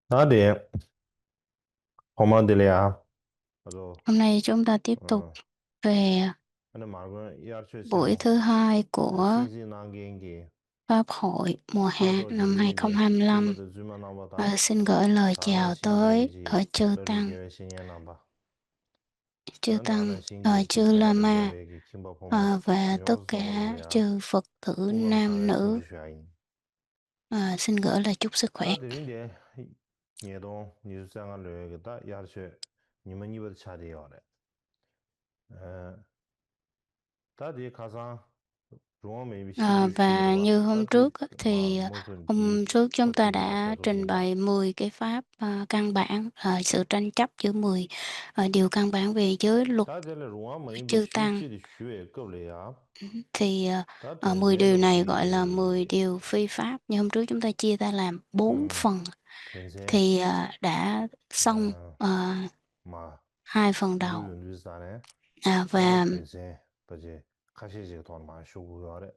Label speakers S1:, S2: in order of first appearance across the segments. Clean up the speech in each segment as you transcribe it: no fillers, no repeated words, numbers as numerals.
S1: Hadi, Homadilya. Alo,
S2: Hôm nay chúng ta tiếp tục
S1: ờ,
S2: về
S1: anh 말고
S2: buổi
S1: 이알초시노
S2: thứ hai của
S1: 싱싱난게인기
S2: Pháp hội mùa hạ
S1: 나도
S2: năm
S1: 지리인데
S2: 2025.
S1: 킴버드 주만 나보다
S2: Xin gửi lời
S1: 다른
S2: chào tới
S1: 신기지
S2: ở Chư
S1: 별로
S2: Tăng,
S1: 계획신이 나봐.
S2: Chư Tăng,
S1: 나는 신기지
S2: Chư
S1: 차가도
S2: Lama
S1: 대백이 김밥 보면
S2: và tất
S1: 요소
S2: cả
S1: 걸어야
S2: chư Phật tử nam
S1: 호감상에
S2: nữ.
S1: 서비스야인.
S2: Xin gửi lời chúc sức khỏe.
S1: 다들인데 얘도 니수생활 여기다 이알초 니만 입어도 차대요. 에, 다들 가상 중앙
S2: Và như hôm
S1: 다들
S2: trước á,
S1: 마
S2: thì
S1: 무슨 디
S2: hôm trước chúng ta
S1: 토티야
S2: đã trình
S1: 차도진다.
S2: bày 10 cái pháp căn bản, sự tranh chấp giữa 10 điều căn bản về giới luật
S1: 다들 중앙 뭐인비
S2: chư Tăng.
S1: 슈치리 슈에 겁래야.
S2: Thì 10 điều
S1: 다들
S2: này gọi là 10
S1: 디
S2: điều phi pháp. Như hôm trước chúng ta chia ra làm 4 phần.
S1: 편세
S2: Thì đã xong
S1: 마
S2: 2 phần đầu.
S1: 유윤주사네. 다들
S2: Và
S1: 편세 버제 가시지 돈 많이 쇼고요래.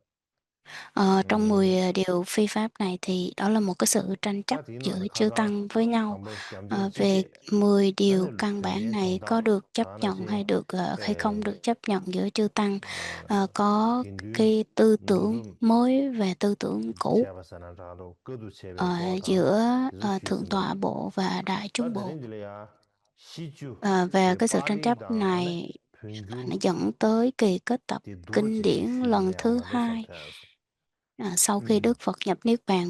S2: trong
S1: 음
S2: 10 điều phi pháp này thì đó là một cái sự tranh chấp giữa
S1: 다디나는
S2: chư
S1: 가상
S2: Tăng với nhau.
S1: 한번 뺨질
S2: Về
S1: 찍게
S2: 10 điều
S1: 나는
S2: căn bản
S1: 편세
S2: này có
S1: 정당
S2: được chấp nhận
S1: 다나시
S2: hay không
S1: 에
S2: được chấp nhận giữa chư Tăng, có
S1: 인류
S2: cái tư tưởng
S1: 누름
S2: mới và tư tưởng cũ
S1: 제바사나라도 거두 제베 도와당
S2: giữa
S1: 르슈
S2: Thượng tọa
S1: 있으면
S2: bộ và Đại chúng bộ.
S1: 다들인들이야 시주
S2: Và
S1: 제
S2: cái sự tranh chấp
S1: 빨리당 안에
S2: này
S1: 평균
S2: nó dẫn tới kỳ kết tập kinh
S1: 디도르지
S2: điển lần
S1: 시주네
S2: thứ
S1: 아마도
S2: hai,
S1: 상태에서
S2: sau khi Đức Phật nhập Niết Bàn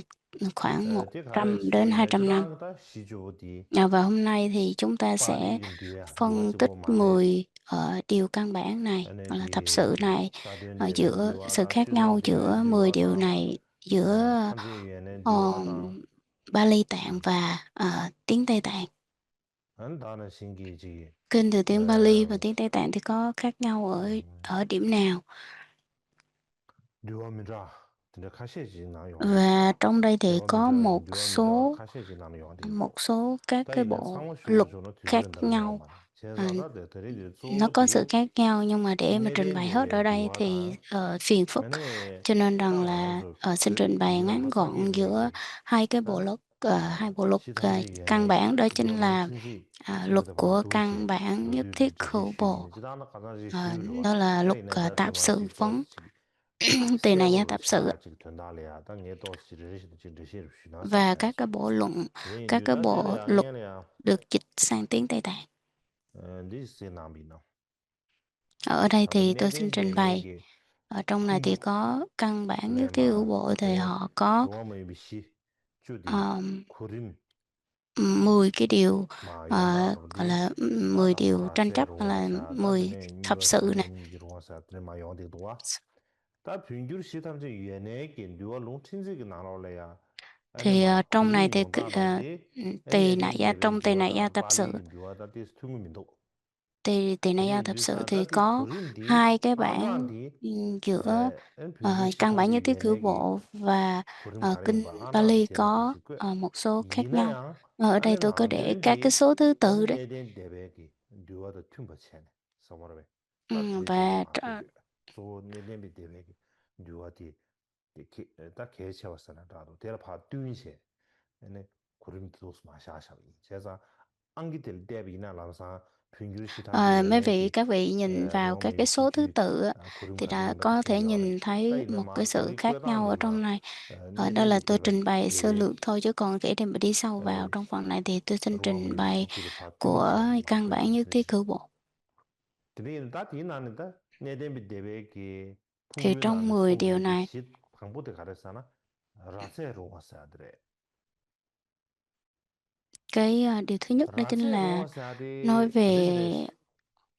S2: khoảng
S1: 디가래
S2: 100 đến 200 năm.
S1: 시메주당 그다 시주 어디
S2: Và hôm nay thì chúng ta sẽ
S1: 파리긴 뒤에
S2: phân tích
S1: 누워지고 마네
S2: 10 điều căn bản này,
S1: 안에
S2: gọi là thập
S1: 디
S2: sự này,
S1: 다된데
S2: giữa sự
S1: 디와다
S2: khác nhau
S1: 슈장제
S2: giữa 10 điều
S1: 디와당
S2: này giữa
S1: 탄제위에는
S2: ờ,
S1: 디와당
S2: Bali Tạng và tiếng Tây Tạng.
S1: 안다는 신기지
S2: Kinh từ tiếng Bali và tiếng Tây Tạng thì có khác nhau ở ở điểm nào?
S1: 류어민자 근데 카시지 나 용되고
S2: Và trong đây thì có
S1: 류어민자 류어민자 카시지 나는
S2: một
S1: 용되고
S2: số các cái
S1: 다이는
S2: bộ
S1: 상호쇼도
S2: luật
S1: 저는
S2: khác
S1: 뒤버린다는
S2: nhau.
S1: 양반
S2: À,
S1: 제자다 대들이
S2: nó có sự
S1: 소디
S2: khác nhau nhưng mà để mà trình bày hết ở
S1: 녜덴데
S2: đây thì
S1: 디와다
S2: phiền phức,
S1: 아니
S2: cho nên rằng
S1: 땅
S2: là
S1: 알아서
S2: xin trình bày
S1: 이나
S2: ngắn
S1: 마사게
S2: gọn giữa
S1: 얘기
S2: hai cái bộ
S1: 다
S2: luật, hai bộ luật
S1: 시탐제
S2: căn
S1: 위에네
S2: bản, đó chính
S1: 류어롱
S2: là
S1: 춘지
S2: luật
S1: 킴보다
S2: của
S1: 바두시
S2: căn bản nhất thiết
S1: 류류 버지
S2: hữu bộ.
S1: 슈이네 지다나 가자지 슈유로
S2: Đó là luật
S1: 다이는 다
S2: tạp sự
S1: 대마치
S2: vấn,
S1: 도시
S2: tỳ này gia
S1: 스텝으로
S2: tạp sự.
S1: 샤지 된다래야 땅에 도시 지르시 주나
S2: Và các
S1: 상태에서
S2: cái bộ luận,
S1: 왜
S2: các cái
S1: 뉴다
S2: bộ
S1: 데레
S2: luật
S1: 아니야
S2: được dịch sang tiếng Tây Tạng.
S1: 리스에 남이나
S2: Ở đây
S1: 다들
S2: thì tôi xin
S1: 내된
S2: trình bày.
S1: 데베기
S2: Ở trong này thì có căn bản nhất thiết hữu
S1: 레마
S2: bộ thì
S1: 에
S2: họ có
S1: 로마의 비시 주디
S2: um,
S1: 쿠림
S2: 10 cái điều,
S1: 마
S2: gọi
S1: 용바로디
S2: là 10
S1: 다다
S2: điều tranh
S1: 마라세
S2: chấp, là
S1: 로와사
S2: 10
S1: 다드네
S2: thập sự này.
S1: 니버사는 기로와사 드레마 용데도와 다 빙규르 시탐제 위에네게 뉴얼 롱틴즈기 나눠래야 아니
S2: Thì
S1: 마
S2: trong này
S1: 쿠림
S2: thì
S1: 용다다디
S2: tỳ nại
S1: 에네덴
S2: gia,
S1: 데베
S2: trong tỳ nại gia
S1: 디와다
S2: tập sự,
S1: 발리 디와다디 스퉁민도
S2: tỳ nại gia
S1: 드네
S2: tập sự thì
S1: 뉴사다디
S2: có
S1: 쿠림디
S2: hai cái bản
S1: 아나디
S2: giữa
S1: 빙규르
S2: căn bản
S1: 시탐제
S2: nhất thiết hữu
S1: 위에네기
S2: bộ và
S1: 쿠림 가린
S2: kinh
S1: 바 아나도
S2: Pali
S1: 데베기
S2: có
S1: 지고
S2: một số khác nhau.
S1: 이나야
S2: Ở đây
S1: 안에
S2: tôi có để
S1: 남들은
S2: các cái
S1: 뒤
S2: số thứ tự đấy.
S1: 에네덴 데베기 뉴와다 튠버체네 서머르베 다
S2: Và
S1: 뒤지고 마시지 소 네덴비 데베기 뉴와디 딱 개체왔잖아 나도 데라 봐 뚜이세 에네 구름도스 마샤샤 제자 안기들 대비나 라면서 평균 시탐지
S2: Mấy vị,
S1: 위에네기
S2: các vị nhìn vào các
S1: 로마의
S2: cái số thứ
S1: 비시주
S2: tự á,
S1: 구름
S2: thì đã
S1: 가리는
S2: có thể
S1: 튠려래
S2: nhìn thấy
S1: 따이는
S2: một cái
S1: 마
S2: sự
S1: 우리
S2: khác nhau ở trong
S1: 꾸어다는데마
S2: này. Ở đây là
S1: 네덴비
S2: tôi
S1: 데베
S2: trình bày sơ
S1: 데베
S2: lược thôi, chứ còn để mà đi sâu vào trong phần này thì tôi xin trình
S1: 로마의
S2: bày
S1: 비시주를 봐
S2: của
S1: 뚜이세
S2: căn
S1: 마셔지
S2: bản nhất thiết
S1: 그렇지
S2: hữu bộ.
S1: 드리는 다 뒤나는데 네덴비 데베기
S2: Thì trong
S1: 풍류나는
S2: 10 điều
S1: 소고디
S2: này,
S1: 시 강보대 가르사나 라세로 왔어야 돼
S2: cái điều thứ nhất đó chính
S1: 라세로
S2: là
S1: 왔어야
S2: nói
S1: 돼
S2: về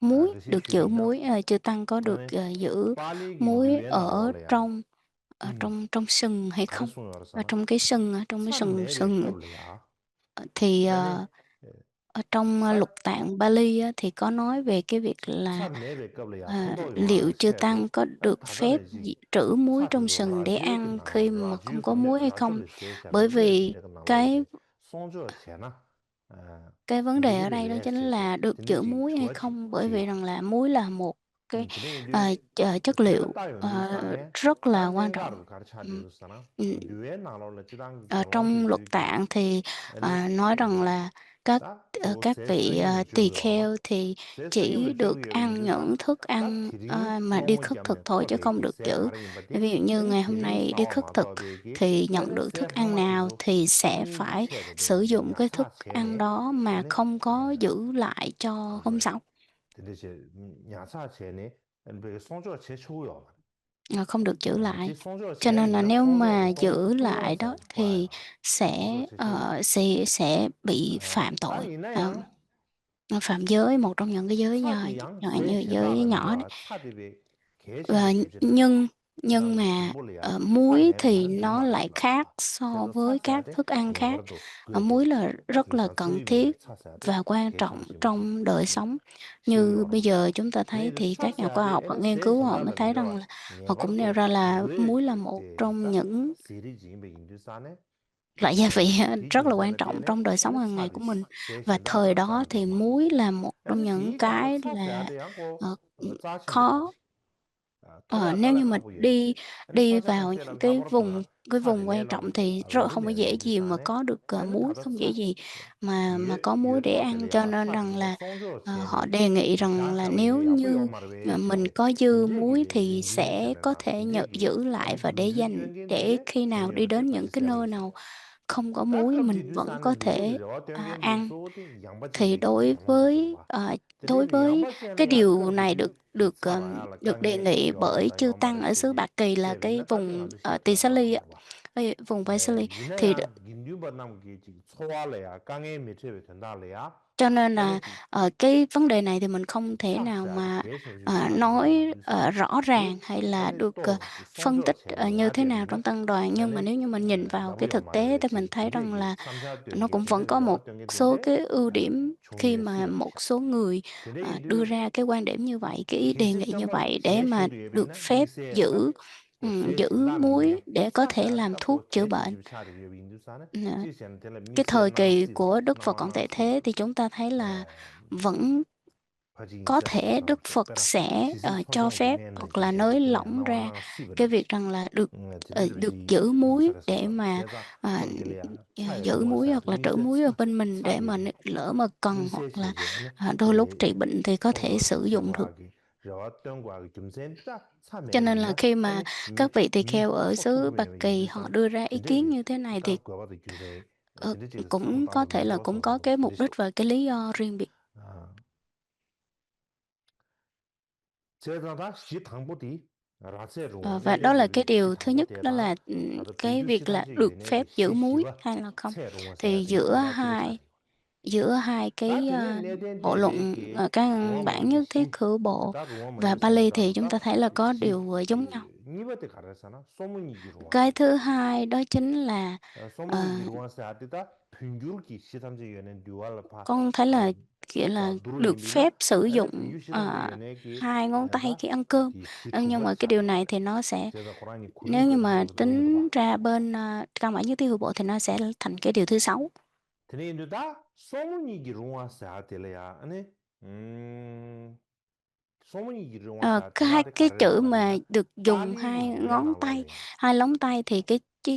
S1: 그들이
S2: muối,
S1: 드시
S2: được giữ
S1: 슈이나
S2: muối, chư Tăng có được
S1: 아니
S2: giữ
S1: 빨리긴
S2: muối
S1: 뒤에
S2: ở
S1: 나올래야
S2: trong, trong sừng hay không?
S1: 가르송이
S2: Ở
S1: 알았잖아
S2: trong cái sừng, trong cái
S1: 산
S2: sừng
S1: 내배
S2: sừng
S1: 겁래야
S2: thì
S1: 아니
S2: ở trong
S1: 산
S2: lục tạng Bali á, thì có nói về cái việc là
S1: 산 내배 겁래야 통도
S2: liệu
S1: 요한을
S2: chư
S1: 쳐야지
S2: Tăng có
S1: 다
S2: được phép
S1: 다다래지
S2: trữ muối trong
S1: 사주도
S2: sừng để
S1: 라지오기
S2: ăn
S1: 나나
S2: khi mà không
S1: 라지오
S2: có
S1: 감자
S2: muối hay không?
S1: 라지오를 쉐샤나
S2: Bởi
S1: 이래
S2: vì
S1: 내가 나올래
S2: cái
S1: 송주어 제나
S2: cái vấn đề ở
S1: 누구들
S2: đây đó
S1: 왜
S2: chính
S1: 쉐셔
S2: là được trữ
S1: 근데지
S2: muối hay
S1: 좋아지
S2: không, bởi vì
S1: 지야
S2: rằng là muối là một cái
S1: 드네
S2: chất liệu
S1: 테레타 연두산에
S2: rất là quan trọng.
S1: 땅게라를 가르쳐
S2: Ừm,
S1: 드렸잖아.
S2: ừm,
S1: 류에 나올래 지당
S2: trong
S1: 저기
S2: luật
S1: 저기
S2: tạng thì
S1: 아니
S2: nói rằng là các các
S1: 딱또제
S2: vị
S1: 성임을
S2: tỳ
S1: 주고 알아봐.
S2: kheo thì
S1: 제
S2: chỉ
S1: 성임을
S2: được
S1: 주고
S2: ăn
S1: 연두산
S2: những thức
S1: 딱
S2: ăn
S1: 드링
S2: mà đi
S1: 농어
S2: khất thực
S1: 겸네
S2: thôi chứ không
S1: 코베기
S2: được
S1: 세
S2: giữ.
S1: 마리 임바디
S2: Ví dụ như
S1: 아니
S2: ngày hôm
S1: 드링
S2: nay đi
S1: 싸워
S2: khất thực
S1: 마다베기
S2: thì nhận
S1: 아니
S2: được
S1: 세
S2: thức ăn nào
S1: 항마티도
S2: thì sẽ
S1: 송이기
S2: phải
S1: 쳐야
S2: sử
S1: 되는데
S2: dụng cái thức
S1: 야차
S2: ăn
S1: 체네
S2: đó mà
S1: 아니
S2: không có giữ lại cho hôm
S1: 그래
S2: sau.
S1: 근데 이제 야차 체네 아니 그 송주가 제초요
S2: Không được giữ lại.
S1: 지 송주가
S2: Cho nên là
S1: 제니까
S2: nếu
S1: 송주가
S2: mà
S1: 송
S2: giữ lại đó
S1: 뚱어서
S2: thì
S1: 봐야
S2: sẽ
S1: 송주가 제초요
S2: sẽ bị phạm
S1: 딱
S2: tội.
S1: 이나야
S2: Phạm giới, một trong những cái giới
S1: 차디 양
S2: chẳng hạn
S1: 세
S2: như giới
S1: 제바가
S2: nhỏ đấy.
S1: 류아 차디베
S2: Và
S1: 개체네 개체네
S2: nhưng
S1: 지당
S2: mà
S1: 김볼이야
S2: muối
S1: 차네는
S2: thì
S1: 다른 길
S2: nó lại
S1: 말했나
S2: khác
S1: 봐
S2: so
S1: 그래서
S2: với
S1: 차셔야
S2: các
S1: 돼
S2: thức ăn khác.
S1: 영어로도 그래 돼
S2: Muối là rất là
S1: 지상
S2: cần
S1: 저위비를
S2: thiết
S1: 차셔야 돼
S2: và quan trọng
S1: 개체 뭐지
S2: trong đời sống.
S1: 쉬워요
S2: Như bây
S1: 여러분
S2: giờ chúng ta thấy
S1: 근데
S2: thì các nhà
S1: 차셔야
S2: khoa
S1: 돼
S2: học họ
S1: 얘는
S2: nghiên
S1: 세
S2: cứu họ mới
S1: 제바들
S2: thấy rằng
S1: 내려와
S2: là họ cũng nêu
S1: 네버도
S2: ra là muối là một trong
S1: 왜딱
S2: những
S1: 시리지 인두산에
S2: loại gia vị rất là quan
S1: 디진산에
S2: trọng
S1: 때네
S2: trong đời sống
S1: 얘는
S2: hàng ngày của
S1: 차디
S2: mình.
S1: 세
S2: Và thời
S1: 신다가
S2: đó thì
S1: 싸는 말
S2: muối là một trong
S1: 얘는
S2: những
S1: 지가도
S2: cái
S1: 차셔야
S2: là
S1: 돼 하고
S2: ờ,
S1: 짜신데
S2: khó.
S1: 같이 칼라
S2: Nếu
S1: 칼라
S2: như mà
S1: 까부예
S2: đi
S1: 얘는
S2: đi
S1: 차셔
S2: vào
S1: 간체랑
S2: những
S1: 다버렸더라
S2: cái
S1: 차디
S2: vùng quan trọng
S1: 내라고
S2: thì rất không có
S1: 런던에
S2: dễ gì mà
S1: 인두산에
S2: có được
S1: 얘는
S2: muối,
S1: 다도
S2: không dễ
S1: 차
S2: gì mà có muối để ăn. Cho
S1: 유에타들이야
S2: nên rằng
S1: 차디도
S2: là
S1: 송조
S2: họ
S1: 체네
S2: đề nghị rằng là
S1: 자샤베
S2: nếu
S1: 왜 야부
S2: như
S1: 요마를 왜
S2: mình
S1: 체네
S2: có dư muối
S1: 인제기
S2: thì
S1: 링기니
S2: sẽ có
S1: 체네라
S2: thể
S1: 인제기
S2: giữ lại
S1: 아니
S2: và để
S1: 링기
S2: dành để
S1: 땡긴데
S2: khi nào đi
S1: 제니어로
S2: đến những
S1: 떼빠지
S2: cái nơi
S1: 세야겠지
S2: nào không có muối
S1: 딱급
S2: mình vẫn có
S1: 뒤두산에
S2: thể
S1: 뉴욕이라 땡긴데
S2: ăn.
S1: 쏘디
S2: Thì
S1: 양바지베 양바지죠
S2: đối
S1: 드네니
S2: với cái
S1: 양바지네
S2: điều
S1: 약급
S2: này
S1: 뒤 살아야
S2: được đề
S1: 강에
S2: nghị bởi
S1: 요마다
S2: chư tăng
S1: 요마를
S2: ở xứ
S1: 세디
S2: Bạc Kỳ là cái
S1: 세빌라 까지
S2: vùng
S1: 아주 시켜
S2: Tỳ Xá Ly á,
S1: 말아봐
S2: cái vùng Vaisali thì
S1: 니네야 인류바 남기 초월래야 강에 미쳐야 된다래야
S2: cho nên là
S1: 에너지
S2: cái vấn đề này thì mình không thể nào
S1: 차셔야
S2: mà
S1: 개신주 차디야
S2: nói
S1: 말두사
S2: rõ ràng
S1: 그
S2: hay là
S1: 아니
S2: được
S1: 또
S2: phân
S1: 송조
S2: tích
S1: 체네
S2: như
S1: 야
S2: thế nào trong
S1: 되네
S2: tăng đoàn, nhưng mà
S1: 아니
S2: nếu như mình nhìn vào cái
S1: 야부야
S2: thực
S1: 말을
S2: tế thì mình
S1: 왜지
S2: thấy rằng
S1: 인제기
S2: là
S1: 참사되는
S2: nó
S1: 게
S2: cũng vẫn có
S1: 인제들이
S2: một số
S1: 땡겼는데
S2: cái ưu điểm khi
S1: 종류의
S2: mà
S1: 수요시
S2: một số người
S1: 근데
S2: đưa
S1: 인류
S2: ra cái quan điểm như vậy, cái ý đề
S1: 개체
S2: nghị như
S1: 점은
S2: vậy để mà
S1: 제쇼리
S2: được
S1: 예비나
S2: phép
S1: 이세다
S2: giữ
S1: 또세
S2: giữ
S1: 신다는
S2: muối
S1: 미양
S2: để có thể làm
S1: 차샤다
S2: thuốc
S1: 또
S2: chữa
S1: 개체
S2: bệnh.
S1: 집 차리 왜 인두사는
S2: Ờ,
S1: 지시는 텔레
S2: cái
S1: 미세
S2: thời
S1: 나만
S2: kỳ
S1: 시스
S2: của Đức Phật còn
S1: 나만
S2: tại
S1: 시스
S2: thế thì chúng ta thấy là
S1: 에
S2: vẫn
S1: 바지
S2: có
S1: 인세
S2: thể Đức
S1: 나도
S2: Phật
S1: 빼라
S2: sẽ
S1: 시스
S2: cho
S1: 천종
S2: phép
S1: 되네는
S2: hoặc là
S1: 지시한테
S2: nới
S1: 되네
S2: lỏng ra
S1: 나와나
S2: cái
S1: 시버리지
S2: việc rằng là được được
S1: 드네들이
S2: giữ muối để
S1: 인부살에서
S2: mà
S1: 제자
S2: à,
S1: 거기래야
S2: giữ
S1: 차에로
S2: muối
S1: 와서
S2: hoặc là trữ
S1: 미세
S2: muối ở
S1: 차
S2: bên mình để mà
S1: 차디비
S2: lỡ mà cần hoặc
S1: 미세
S2: là
S1: 체제는
S2: đôi lúc trị bệnh thì có thể
S1: 송조
S2: sử dụng được.
S1: 체과학이 어떤 과학이 좀 센다
S2: Cho nên là
S1: 참여는
S2: khi mà
S1: 아니
S2: các vị tỳ
S1: 미
S2: kheo ở xứ Bạc
S1: 코토부면
S2: Kỳ họ
S1: 인도산
S2: đưa ra ý kiến
S1: 근데기
S2: như thế này thì
S1: 딱 그거도 주세
S2: ờ,
S1: 근데
S2: cũng có
S1: 상담을
S2: thể là
S1: 만들어서
S2: cũng có cái mục
S1: 근데
S2: đích và cái lý do riêng biệt.
S1: 아 제가다 시 당보디 라세로
S2: Và đó là cái
S1: 얘네들이 시
S2: điều thứ nhất, đó
S1: 당보대다
S2: là
S1: 다들
S2: cái
S1: 빈주
S2: việc là
S1: 시탐지
S2: được
S1: 얘네들
S2: phép giữ muối
S1: 시시와
S2: hay là không.
S1: 새로운
S2: Thì
S1: 새야들이 내가 길 차리
S2: giữa hai cái
S1: 따드네 내덴디
S2: bộ luận,
S1: 베기
S2: các
S1: 로마
S2: bản
S1: 말기
S2: nhất thiết
S1: 시
S2: khử bộ
S1: 다 로마
S2: và
S1: 말기
S2: Pali thì
S1: 살았다도
S2: chúng
S1: 다
S2: ta thấy là có
S1: 시
S2: điều giống nhau.
S1: 니버데 가르잖아 소문이
S2: Cái
S1: 기로와세
S2: thứ hai đó chính là
S1: 소문이
S2: ờ,
S1: 기로와세 아디다 빈줄기 시탐지 얘네 듀얼파
S2: con thấy là nghĩa là
S1: 자
S2: được phép
S1: 누르임이나
S2: sử
S1: 아니
S2: dụng
S1: 빈주 시탐지 얘네기
S2: hai ngón tay
S1: 다
S2: khi ăn cơm.
S1: 디시
S2: Nhưng mà
S1: 투버
S2: cái điều
S1: 차리와
S2: này thì nó sẽ,
S1: 제가 고라니
S2: nếu như
S1: 구름도
S2: mà
S1: 나오거든 넘어도
S2: tính
S1: 봐
S2: ra bên căn bản nhất thiết hữu bộ thì nó sẽ thành cái điều thứ sáu.
S1: 드네인도다 소문이 기로와세 아딜레야 아니 소문이 기로와세 아딜라데
S2: Cái chữ
S1: 가르레란
S2: mà
S1: 말이야
S2: được dùng hai
S1: 빨리 유에
S2: ngón tay,
S1: 나올래야
S2: hai lóng tay thì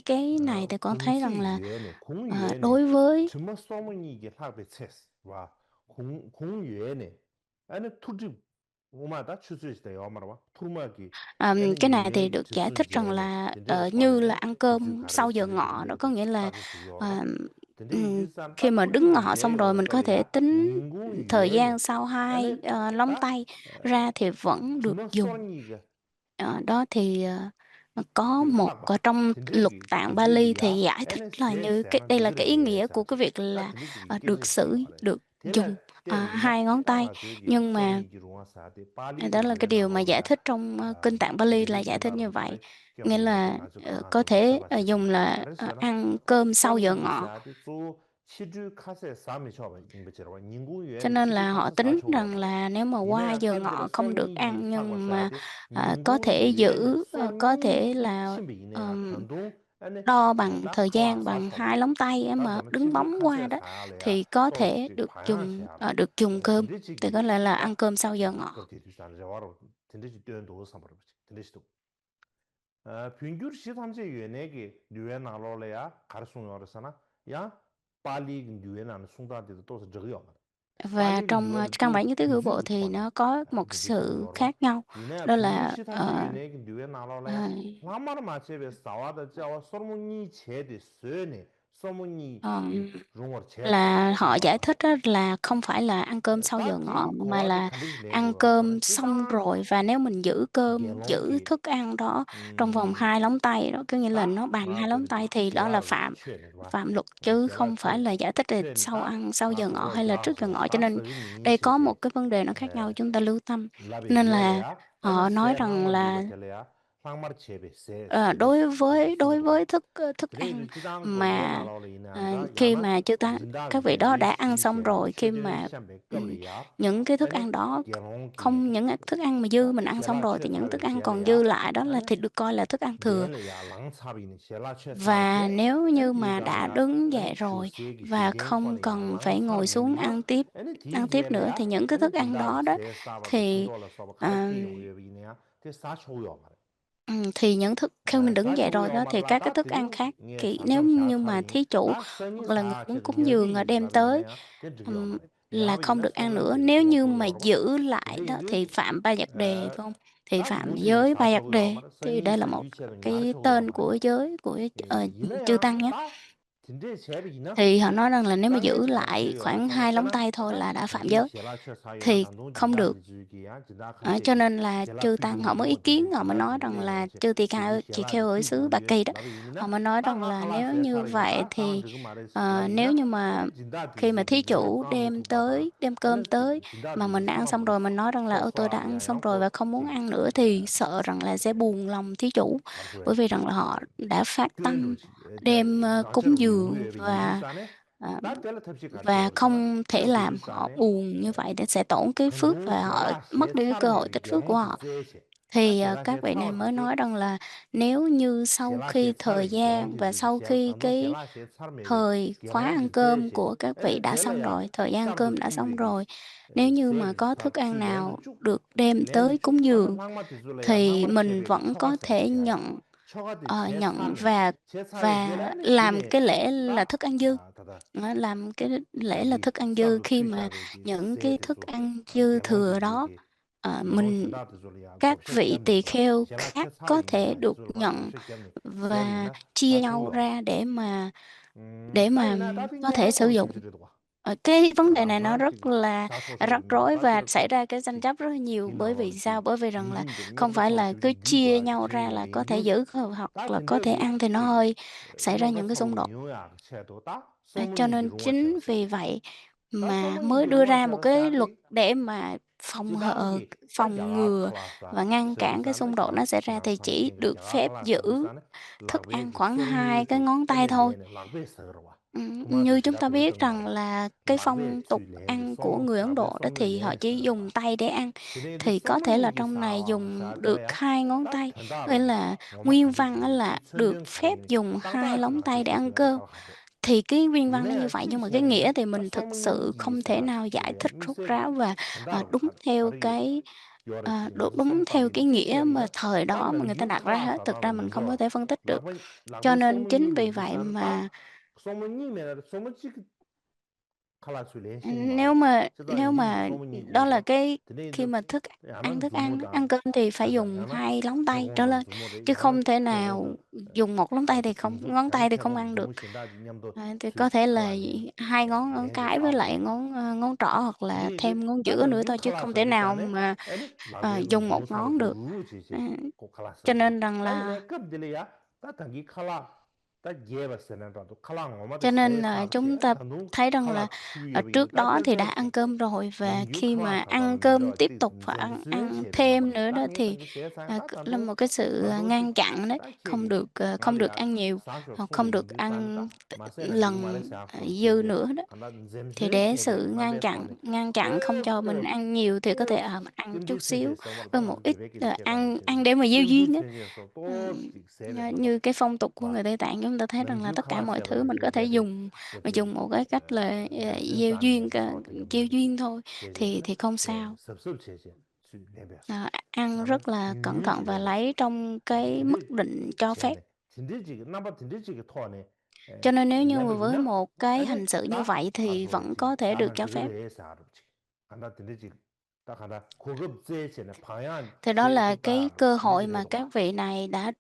S2: cái này thì con thấy rằng
S1: 공시
S2: là
S1: 유에네 공유에네
S2: đối với
S1: 정말 소문이 이게 하베 체스 와 공유에네 아니 투지 오마다 추스시다 요마라봐 투르마기 아니
S2: cái này thì
S1: 유에
S2: được giải thích rằng
S1: 추스지게네
S2: là
S1: 된데를
S2: như là
S1: 포함해네
S2: ăn
S1: 투지
S2: cơm
S1: 가르
S2: sau giờ
S1: 지지시
S2: ngọ đó, có
S1: 된데를
S2: nghĩa là
S1: 따질 수 있어라
S2: à,
S1: 근데 인두산
S2: khi
S1: 딱
S2: mà đứng
S1: 꿀팁이
S2: ngọ xong rồi
S1: 내려오라
S2: mình có thể
S1: 떨려야
S2: tính
S1: 인구
S2: thời gian
S1: 유에네
S2: sau
S1: 아니
S2: hai lóng
S1: 딱
S2: tay ra thì vẫn được
S1: 주먹
S2: dùng.
S1: 쏘기가
S2: Đó thì có một
S1: 탁봐
S2: trong luật
S1: 된데기
S2: tạng Bali thì
S1: 주제기야
S2: giải thích
S1: 에네
S2: là như cái,
S1: 세세는
S2: đây là cái ý
S1: 느르게
S2: nghĩa của cái
S1: 사지
S2: việc
S1: 딱
S2: là
S1: 된데기 깨질 수
S2: được
S1: 있어라
S2: dùng
S1: 텔라 때리나
S2: hai ngón tay.
S1: 땅아 저기
S2: Nhưng mà
S1: 소문이기로 와서데
S2: đó
S1: 빨리로
S2: là cái
S1: 유에
S2: điều mà giải
S1: 나올래야
S2: thích trong kinh tạng Bali là
S1: 이제리
S2: giải thích như
S1: 된다로
S2: vậy.
S1: 가르
S2: Nghĩa
S1: 겸비는데
S2: là
S1: 아주
S2: có
S1: 강하도
S2: thể
S1: 서바치도
S2: dùng là
S1: 가르치잖아
S2: ăn cơm sau giờ
S1: 소문이기
S2: ngọ.
S1: 세야데 소 시주 카세 싸미 쳐봐 임베지라고 인구
S2: Cho
S1: 유엔
S2: nên
S1: 시주
S2: là họ
S1: 카세
S2: tính
S1: 4초야
S2: rằng
S1: 말아
S2: là nếu mà qua
S1: 이내야
S2: giờ
S1: 딸들의
S2: ngọ không được
S1: 소문이기
S2: ăn,
S1: 사고
S2: nhưng mà
S1: 세야데
S2: có
S1: 인구
S2: thể
S1: 유엔
S2: giữ, có
S1: 소문이
S2: thể là
S1: 신비 이내야 변동 아니
S2: đo bằng
S1: 딱
S2: thời
S1: 그와
S2: gian bằng
S1: 4초봐
S2: hai lóng tay ấy mà
S1: 따서는
S2: đứng
S1: 시주
S2: bấm qua
S1: 카세
S2: đó,
S1: 4할래야
S2: thì có
S1: 또
S2: thể
S1: 방향 세야
S2: được dùng cơm,
S1: 근데
S2: thì
S1: 지기
S2: có lẽ là ăn
S1: 딱
S2: cơm sau giờ ngọ.
S1: 아깝게 뒤산을 와로 든든히 뛰어도 삼버버지 든든히도 평균 시탐제 유엔에게 유엔 나로래야 가르송요르사나 야 빨리 유엔안 송다데도 또 저거요
S2: Và
S1: 빨리
S2: trong,
S1: 유엔을
S2: căn
S1: 또
S2: bản những cái gửi bộ
S1: 유즈도
S2: thì
S1: 포함해
S2: nó có một
S1: 그게
S2: sự
S1: 중요로
S2: khác nhau.
S1: 이내
S2: Đó
S1: 평균
S2: là,
S1: 시탐제 유엔에게 유엔 나로래야
S2: ờ,
S1: 라마르 마체베 사와다 자와 소문이 제데 쇠네 소문이
S2: ờ,
S1: 롱어 제데
S2: là họ giải
S1: 쇠도와
S2: thích á là không phải là ăn cơm sau giờ ngọ
S1: 다디
S2: mà
S1: 고아디
S2: là
S1: 칸디지
S2: ăn
S1: 레고라서는
S2: cơm xong
S1: 디다
S2: rồi và nếu mình giữ cơm, giữ
S1: 겔롱기
S2: thức ăn đó trong vòng 2 lóng tay đó, có nghĩa là nó
S1: 다
S2: bằng 2 lóng tay thì đó là
S1: 디알로
S2: phạm
S1: 취해네 봐
S2: phạm luật chứ
S1: 겔라
S2: không phải là giải thích là sau
S1: 취해니다
S2: ăn sau giờ ngọ
S1: 라토
S2: hay là trước giờ
S1: 디알로
S2: ngọ. Cho
S1: 다
S2: nên
S1: 서기니
S2: đây có một
S1: 제제
S2: cái vấn đề nó khác nhau
S1: 에
S2: chúng ta lưu tâm.
S1: 라베
S2: Nên là
S1: 디알레야
S2: họ nói
S1: 에너세
S2: rằng
S1: 항마르
S2: là
S1: 유베텔레야 항마르 제베 세
S2: đối
S1: 세데
S2: với thức ăn
S1: 그래도 지당 고유엔
S2: mà
S1: 나라로 인한다
S2: khi
S1: 야나
S2: mà các vị đó
S1: 진단데
S2: đã ăn xong
S1: 시시에
S2: rồi, khi
S1: 최저는
S2: mà
S1: 시험
S2: ừm,
S1: 백급이야
S2: những cái thức
S1: 아니
S2: ăn đó
S1: 게롱기
S2: không những thức ăn mà dư
S1: 다
S2: mình ăn xong
S1: 겔라
S2: rồi thì những thức
S1: 최사베
S2: ăn còn dư
S1: 겔레야
S2: lại đó là
S1: 아니
S2: thì được coi là thức ăn thừa.
S1: 겔레야 랑차비니 겔라 최사베
S2: Và nếu như
S1: 아니
S2: mà đã
S1: 디자야
S2: đứng dậy
S1: 아니
S2: rồi
S1: 주세기
S2: và
S1: 슈겐
S2: không
S1: 코니야
S2: cần phải ngồi
S1: 랑차르
S2: xuống
S1: 냠이나 아니
S2: ăn tiếp nữa
S1: 디젤레야
S2: thì những cái
S1: 아니
S2: thức ăn
S1: 진다
S2: đó đó
S1: 세사바도
S2: thì
S1: 춘돌라 서바
S2: à,
S1: 가르키 용여비냐 데 사초요 말
S2: thì khi mình đứng dậy rồi
S1: 사초요
S2: đó thì các cái
S1: 말라다
S2: thức ăn
S1: 드니
S2: khác
S1: 예
S2: thì nếu
S1: 상담
S2: như mà
S1: 샤차르니
S2: thí chủ
S1: 다 써니
S2: hoặc là người
S1: 사
S2: muốn
S1: 체
S2: cúng dường
S1: 녀비
S2: đem
S1: 라베
S2: tới
S1: 이내야 데 저기요 말에
S2: là
S1: 야비
S2: không
S1: 이나
S2: được ăn
S1: 소문
S2: nữa.
S1: 제베
S2: Nếu
S1: 도
S2: như mà
S1: 소요로
S2: giữ lại
S1: 근데
S2: đó thì
S1: 이제
S2: phạm ba giặc đề, phải không? Thì
S1: 다
S2: phạm
S1: 무슨이
S2: giới ba giặc
S1: 사초요
S2: đề.
S1: 말에
S2: Thì
S1: 써니
S2: đây là
S1: 서
S2: một
S1: 유치하는
S2: cái
S1: 가르쳐요
S2: tên
S1: 말에
S2: của giới của chư
S1: 이내야
S2: tăng nhé.
S1: 다 진짜 제비 이나
S2: Thì họ nói rằng là nếu mà
S1: 땅에
S2: giữ lại
S1: 탑재요
S2: khoảng 2 lóng
S1: 살았잖아
S2: tay thôi
S1: 다
S2: là đã phạm
S1: 당기
S2: giới
S1: 겔라처 사이나
S2: thì
S1: 단돈
S2: không được.
S1: 진다들 주기야 진다
S2: Cho
S1: 칼체기
S2: nên là
S1: 겔라
S2: chư tăng họ
S1: 삐용
S2: mới ý
S1: 용어
S2: kiến,
S1: 진짜
S2: họ mới
S1: 겔라
S2: nói rằng
S1: 진짜
S2: là
S1: 용어체
S2: chư
S1: 주기
S2: tỳ
S1: 겔라
S2: kheo ở xứ Ba
S1: 삐용
S2: Kỳ đó,
S1: 라베
S2: họ
S1: 이미나
S2: mới nói rằng
S1: 땅아
S2: là
S1: 칼라
S2: nếu như vậy
S1: 세사르이다 상황
S2: thì
S1: 지금 말해
S2: nếu
S1: 말이나
S2: như mà
S1: 아니 진다들
S2: khi mà thí
S1: 주기네
S2: chủ
S1: 상황
S2: đem cơm
S1: 아니
S2: tới mà
S1: 진다들
S2: mình ăn
S1: 상황
S2: xong
S1: 버릇
S2: rồi mình nói rằng là tôi đã ăn
S1: 소소하비야
S2: xong rồi và
S1: 양코
S2: không muốn
S1: 찌기
S2: ăn nữa thì sợ rằng là sẽ buồn lòng thí chủ, bởi vì
S1: 가르쳐야지
S2: rằng là họ đã phát tâm
S1: 교인으로지
S2: đem cúng
S1: 나처럼
S2: dường
S1: 용구에
S2: và
S1: 이주산에
S2: ờ,
S1: 다 텔레 탑시
S2: và
S1: 가르쳐요잖아
S2: không thể
S1: 텔레
S2: làm họ
S1: 구주산에
S2: buồn như vậy để sẽ tổn cái phước
S1: 근두
S2: và họ
S1: 겔라
S2: mất đi cái cơ hội
S1: 셰차르메비
S2: tích phước của
S1: 게롱기
S2: họ.
S1: 쎄체 다
S2: Thì
S1: 겔라
S2: các
S1: 셰
S2: vị này mới
S1: 차와지지
S2: nói rằng là nếu như sau
S1: 겔라
S2: khi thời
S1: 셰차르기
S2: gian
S1: 게롱기
S2: và
S1: 주기
S2: sau
S1: 겔
S2: khi
S1: 당도
S2: cái
S1: 겔라 셰차르메비
S2: thời khóa ăn
S1: 게롱기
S2: cơm
S1: 쎄체
S2: của các vị
S1: 에네
S2: đã xong
S1: 겔라야
S2: rồi, thời gian ăn cơm
S1: 쌈도
S2: đã xong
S1: 투웨비
S2: rồi, nếu như mà
S1: 세비
S2: có thức ăn
S1: 출레는
S2: nào
S1: 쭉
S2: được đem
S1: 레는
S2: tới
S1: 쭉
S2: cúng
S1: 아니
S2: dường
S1: 랑마티 줄래야
S2: thì
S1: 랑마르
S2: mình
S1: 체베비
S2: vẫn có
S1: 처가세
S2: thể
S1: 시야야
S2: nhận
S1: 처가디 제
S2: nhận
S1: 삶에 제 삶에
S2: và
S1: 겔라는
S2: làm
S1: 드네
S2: cái lễ là thức
S1: 다
S2: ăn dư.
S1: 다다
S2: Làm cái lễ là
S1: 자기
S2: thức ăn dư
S1: 쌈도
S2: khi mà
S1: 투샤베기
S2: những cái thức
S1: 세데도
S2: ăn dư thừa
S1: 게롱기
S2: đó
S1: 주기 게롱
S2: mình
S1: 진다도 줄이야
S2: các
S1: 곱셰
S2: vị tỳ
S1: 겸네도
S2: kheo
S1: 젤라
S2: khác
S1: 체
S2: có
S1: 사르
S2: thể
S1: 이내야
S2: được
S1: 줄 봐라
S2: nhận
S1: 곱셰 겸네
S2: và
S1: 세비나
S2: chia
S1: 다
S2: nhau
S1: 초요
S2: ra để
S1: 다
S2: mà
S1: 이나 다
S2: có thể
S1: 딩게롱
S2: sử
S1: 꼬르
S2: dụng.
S1: 찌찌르도 와
S2: Cái vấn đề này nó
S1: 랑마르
S2: rất
S1: 찌기
S2: là
S1: 사소셰
S2: rắc
S1: 이나
S2: rối và
S1: 따지르
S2: xảy ra cái tranh
S1: 지
S2: chấp rất là nhiều. Bởi vì sao?
S1: 딜나와라지
S2: Bởi vì rằng là
S1: 유진도
S2: không
S1: 녀브도
S2: phải
S1: 처음
S2: là cứ
S1: 저기
S2: chia
S1: 유도할
S2: nhau ra là có
S1: 중요해
S2: thể
S1: 유
S2: giữ hoặc
S1: 다
S2: là có thể
S1: 딘데비
S2: ăn thì nó
S1: 지
S2: hơi xảy ra
S1: 녀브도
S2: những cái xung
S1: 서로
S2: đột.
S1: 유야 체도 다
S2: Cho
S1: 소문이
S2: nên
S1: 비롱어
S2: chính
S1: 체어세
S2: vì vậy
S1: 다
S2: mà
S1: 소문이
S2: mới đưa
S1: 비롱어
S2: ra một
S1: 체어라
S2: cái luật
S1: 생각이
S2: để mà
S1: 지당기 다
S2: phòng
S1: 야가
S2: ngừa
S1: 클라사
S2: và ngăn cản cái
S1: 서비스나
S2: xung đột nó xảy ra,
S1: 야
S2: thì chỉ
S1: 상식적인
S2: được
S1: 야가
S2: phép giữ
S1: 클라사 비스나
S2: thức ăn
S1: 락베기
S2: khoảng 2 cái
S1: 소유주
S2: ngón tay thôi.
S1: 에네레네 락베 서러와
S2: Như
S1: 그만들
S2: chúng
S1: 지다
S2: ta biết
S1: 도르던
S2: rằng
S1: 말에
S2: là cái
S1: 락베
S2: phong tục
S1: 튜레네
S2: ăn của
S1: 소문
S2: người Ấn
S1: 락베
S2: Độ đó
S1: 소문
S2: thì họ
S1: 레네
S2: chỉ
S1: 서러와
S2: dùng tay để ăn.
S1: 드네디
S2: Thì có thể là
S1: 소문이기
S2: trong này
S1: 사왕
S2: dùng được
S1: 샤들레야
S2: 2 ngón
S1: 다
S2: tay, nghĩa
S1: 편다로니
S2: là
S1: 고마
S2: nguyên
S1: 칸디지
S2: văn á
S1: 레네
S2: là được
S1: 지천년
S2: phép
S1: 가르니
S2: dùng 2
S1: 땅다
S2: lóng
S1: 지나
S2: tay để ăn
S1: 비스라네
S2: cơm.
S1: 갈하베
S2: Thì cái nguyên văn nó như
S1: 이내
S2: vậy,
S1: 찌기
S2: nhưng mà cái nghĩa
S1: 샤베네
S2: thì
S1: 다
S2: mình thực sự
S1: 소문용기
S2: không thể
S1: 세라
S2: nào giải
S1: 줄레야
S2: thích rốt
S1: 미세비
S2: ráo và
S1: 편다로
S2: đúng
S1: 가르기요
S2: cái
S1: 말이 요아래
S2: đúng,
S1: 녀도
S2: đúng theo
S1: 썸바비니
S2: cái nghĩa mà
S1: 찌체비나
S2: thời
S1: 다
S2: đó mà người ta
S1: 랑규
S2: đặt ra hết. Thực ra
S1: 클라사다로
S2: mình không có
S1: 누구라
S2: thể phân tích được.
S1: 락베
S2: Cho
S1: 락베
S2: nên chính
S1: 소문님이
S2: vì vậy
S1: 유산 다
S2: mà
S1: 소문님이 소문찌 칼라수 렌싱
S2: nếu
S1: 말에
S2: mà
S1: 저다
S2: nếu
S1: 인디비
S2: mà
S1: 소문이
S2: đó là
S1: 주도
S2: cái khi
S1: 드네이도
S2: mà
S1: 야만
S2: ăn
S1: 주모다
S2: cơm thì phải
S1: 저다
S2: dùng
S1: 야나
S2: 2 lóng tay trở
S1: 태공도
S2: lên,
S1: 주모래
S2: chứ
S1: 야나
S2: không thể nào
S1: 태공도
S2: dùng 1 lóng tay thì không
S1: 진도
S2: ngón
S1: 야나
S2: tay thì không
S1: 태공도
S2: ăn được.
S1: 주무신다 냠도
S2: Thì
S1: 수
S2: có thể là
S1: 칼라니
S2: 2 ngón
S1: 레네
S2: cái với lại
S1: 사버리야
S2: ngón trỏ hoặc là
S1: 드네이도
S2: thêm ngón
S1: 다
S2: giữa nữa
S1: 랑규
S2: thôi, chứ không thể
S1: 칼라서
S2: nào
S1: 비싸네
S2: mà
S1: 에네 라베는
S2: dùng 1
S1: 누사로
S2: ngón được.
S1: 두지지
S2: Ừm,
S1: 고 칼라서
S2: cho
S1: 비야
S2: nên rằng
S1: 다
S2: là
S1: 이내 급들이야 다 당기 칼라 다 예버스는라도 칼라 오마데
S2: Cho nên
S1: 세
S2: là
S1: 사르치
S2: chúng
S1: 아니
S2: ta
S1: 단도
S2: thấy rằng là
S1: 칼라 투여비니
S2: trước
S1: 다
S2: đó thì đã
S1: 델테르치
S2: ăn cơm rồi, và
S1: 랑규
S2: khi mà
S1: 칼라사다로
S2: ăn cơm
S1: 민도
S2: tiếp
S1: 띠
S2: tục và
S1: 젠드스에
S2: ăn
S1: 체비
S2: thêm
S1: 마버리
S2: nữa đó
S1: 땅에
S2: thì
S1: 당기 세상 다
S2: là
S1: 단도
S2: một cái sự
S1: 단도지
S2: ngăn chặn đấy,
S1: 다
S2: không
S1: 체기
S2: không được
S1: 말이야
S2: ăn nhiều
S1: 사쇼
S2: hoặc
S1: 소리
S2: không được ăn
S1: 민주산다 마세나 지금
S2: lần
S1: 말해서
S2: dư
S1: 약속시제
S2: nữa đó.
S1: 간다
S2: Thì
S1: 잼스에
S2: để
S1: 체게
S2: sự
S1: 라베소네
S2: ngăn chặn không cho mình ăn nhiều thì có thể mình ăn
S1: 뜸디
S2: chút xíu
S1: 체제에서 뭐
S2: với một
S1: 땅
S2: ít
S1: 베베기를
S2: ăn
S1: 제단지
S2: ăn để mà gieo
S1: 뜸디
S2: duyên á.
S1: 체제에서 또 세네
S2: Như cái phong tục của
S1: 봐
S2: người Tây Tạng, chúng ta thấy rằng là
S1: 랑규
S2: tất cả mọi thứ mình
S1: 칼라세바지
S2: có thể
S1: 제데
S2: dùng và
S1: 제데
S2: dùng một cái cách là gieo duyên
S1: 잼산에서 어떻게
S2: gieo
S1: 머리
S2: duyên thôi
S1: 제제는
S2: thì không sao.
S1: 섭섭 체제
S2: ăn
S1: 나는
S2: rất là cẩn thận
S1: 균일지
S2: và
S1: 레베스.
S2: lấy trong cái mức
S1: 근데
S2: định cho phép.
S1: 제안에 진들지게 남바 진들지게 토안에
S2: Cho nên nếu như mà với
S1: 레베기나
S2: một cái
S1: 아니
S2: hành xử như
S1: 다
S2: vậy thì vẫn
S1: 아주지
S2: có thể được
S1: 나는
S2: cho
S1: 그걸
S2: phép.
S1: 해서 알았지. 안다 진들지 딱 하나 고급 제체는 방향
S2: Thì đó là cái
S1: 제기다
S2: cơ hội mà
S1: 진들지래도
S2: các
S1: 와.
S2: vị này đã,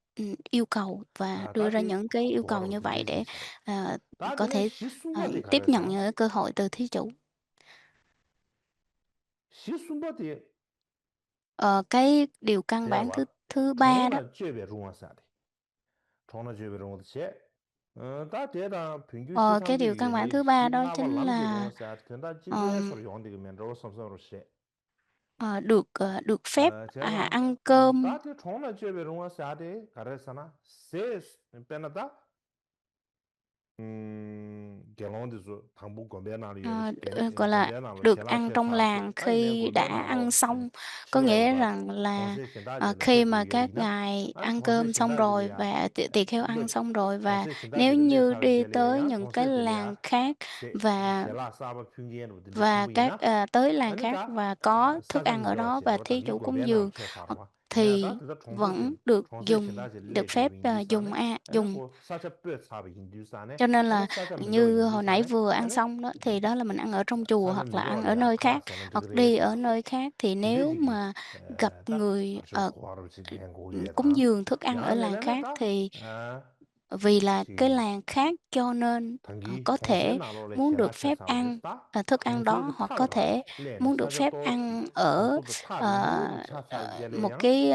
S2: yêu cầu và đưa ra
S1: 다디
S2: những cái yêu cầu
S1: 도와로
S2: như vậy
S1: 진들지
S2: để,
S1: 차례.
S2: ờ, có
S1: 다디는
S2: thể,
S1: 시순바디
S2: tiếp nhận
S1: 가르쳐나.
S2: những cái cơ hội từ thí chủ.
S1: 시순바디
S2: Ờ, cái điều căn bản thứ
S1: 대화
S2: thứ ba đó,
S1: 총나 죄배 중앙사대. 총나 죄배 중앙사대. 다 대다 평균
S2: cái điều
S1: 시상직
S2: căn bản
S1: 위원회
S2: thứ ba đó
S1: 신나발
S2: chính
S1: 람지
S2: là,
S1: 중앙사대. 된다
S2: ờm,
S1: GBS로 용되면 로 삼성으로 시.
S2: được phép,
S1: 제가
S2: ăn cơm.
S1: 다디 총나 죄배 중앙사대 가르쳐나. 세 빼나다. 결혼돼서 당분 건배나로
S2: Ờ,
S1: 여비지
S2: gọi là,
S1: 건배나로
S2: được ăn
S1: 제라체
S2: trong
S1: 사업체
S2: làng
S1: 아니면
S2: khi đã ăn
S1: 건배나로
S2: xong. Có nghĩa
S1: 치외가
S2: rằng là,
S1: 총세 신다제는
S2: khi mà
S1: 회고
S2: các
S1: 여비나
S2: ngài
S1: 아
S2: ăn
S1: 총세
S2: cơm xong rồi
S1: 신다제야
S2: và tỳ kheo ăn
S1: 뭐지
S2: xong rồi và
S1: 총세
S2: nếu
S1: 신다제를 내
S2: như
S1: 사업
S2: đi tới
S1: 제례야
S2: những cái
S1: 총세
S2: làng
S1: 될래야
S2: khác và
S1: 제라 사업 평균에는
S2: và các,
S1: 충분히나
S2: tới làng khác
S1: 아니다
S2: và có thức ăn ở
S1: 사정이
S2: đó và
S1: 되었지로
S2: thí
S1: 당긴
S2: chủ cúng
S1: 건배나로
S2: dường,
S1: 최사로
S2: thì
S1: 이나다 그래서 총세지
S2: vẫn được
S1: 총세
S2: dùng
S1: 신다제를
S2: được
S1: 내고
S2: phép,
S1: 인디산에 아니
S2: dùng.
S1: 그 사자 뼈 사업 인디산에
S2: Cho nên
S1: 아니
S2: là
S1: 사자 면도
S2: như hồi nãy
S1: 인디산에
S2: vừa ăn
S1: 아니
S2: xong đó, thì đó là mình ăn ở trong chùa
S1: 사자
S2: hoặc là ăn ở
S1: 면도알이야
S2: nơi khác,
S1: 클라스는
S2: hoặc đi
S1: 드그레스
S2: ở
S1: 알았어.
S2: nơi khác. Thì nếu
S1: 진대지기
S2: mà gặp
S1: 딱
S2: người,
S1: 아주 고하루지게
S2: cúng
S1: 행고유에다
S2: dường thức ăn ở làng
S1: 야내려면
S2: khác
S1: 딱
S2: thì vì là cái
S1: 지
S2: làng khác cho nên,
S1: 단기
S2: có
S1: 총세
S2: thể
S1: 나로래
S2: muốn được
S1: 제라체
S2: phép
S1: 사업을
S2: ăn,
S1: 했다
S2: thức ăn
S1: 총세
S2: đó,
S1: 그
S2: hoặc
S1: 타러
S2: có
S1: 가라
S2: thể
S1: 레네
S2: muốn được
S1: 사자
S2: phép
S1: 또
S2: ăn ở,
S1: 또 타를 누구
S2: ờ,
S1: 차 사업
S2: một
S1: 제래야
S2: cái,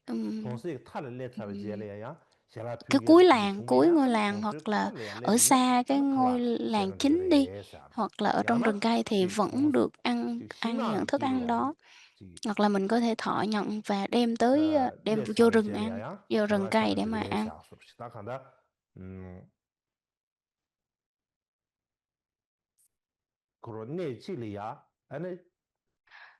S1: 총세 그 타를 내 사업
S2: ừm,
S1: 제래야 제라
S2: cái
S1: 평균에
S2: cuối
S1: 빈디
S2: làng, cuối
S1: 충분히나
S2: ngôi
S1: 아니
S2: làng,
S1: 총세
S2: hoặc là
S1: 타를
S2: ở
S1: 내비나
S2: xa cái
S1: 아니
S2: ngôi
S1: 클라
S2: làng
S1: 제는
S2: chính đi,
S1: 드그레스 알아
S2: hoặc là ở trong
S1: 야나
S2: rừng cây thì
S1: 지
S2: vẫn
S1: 총
S2: được ăn
S1: 지
S2: ăn những
S1: 신앙
S2: thức
S1: 길로
S2: ăn
S1: 와디
S2: đó.
S1: 지
S2: Hoặc là mình có thể thọ nhận và đem tới, đem
S1: 내
S2: vô
S1: 사업
S2: rừng ăn,
S1: 제래야
S2: vô rừng cây
S1: 제라차는
S2: để mà
S1: 드그레스
S2: ăn.
S1: 알았어 시작한다 그런 내 질이야 아니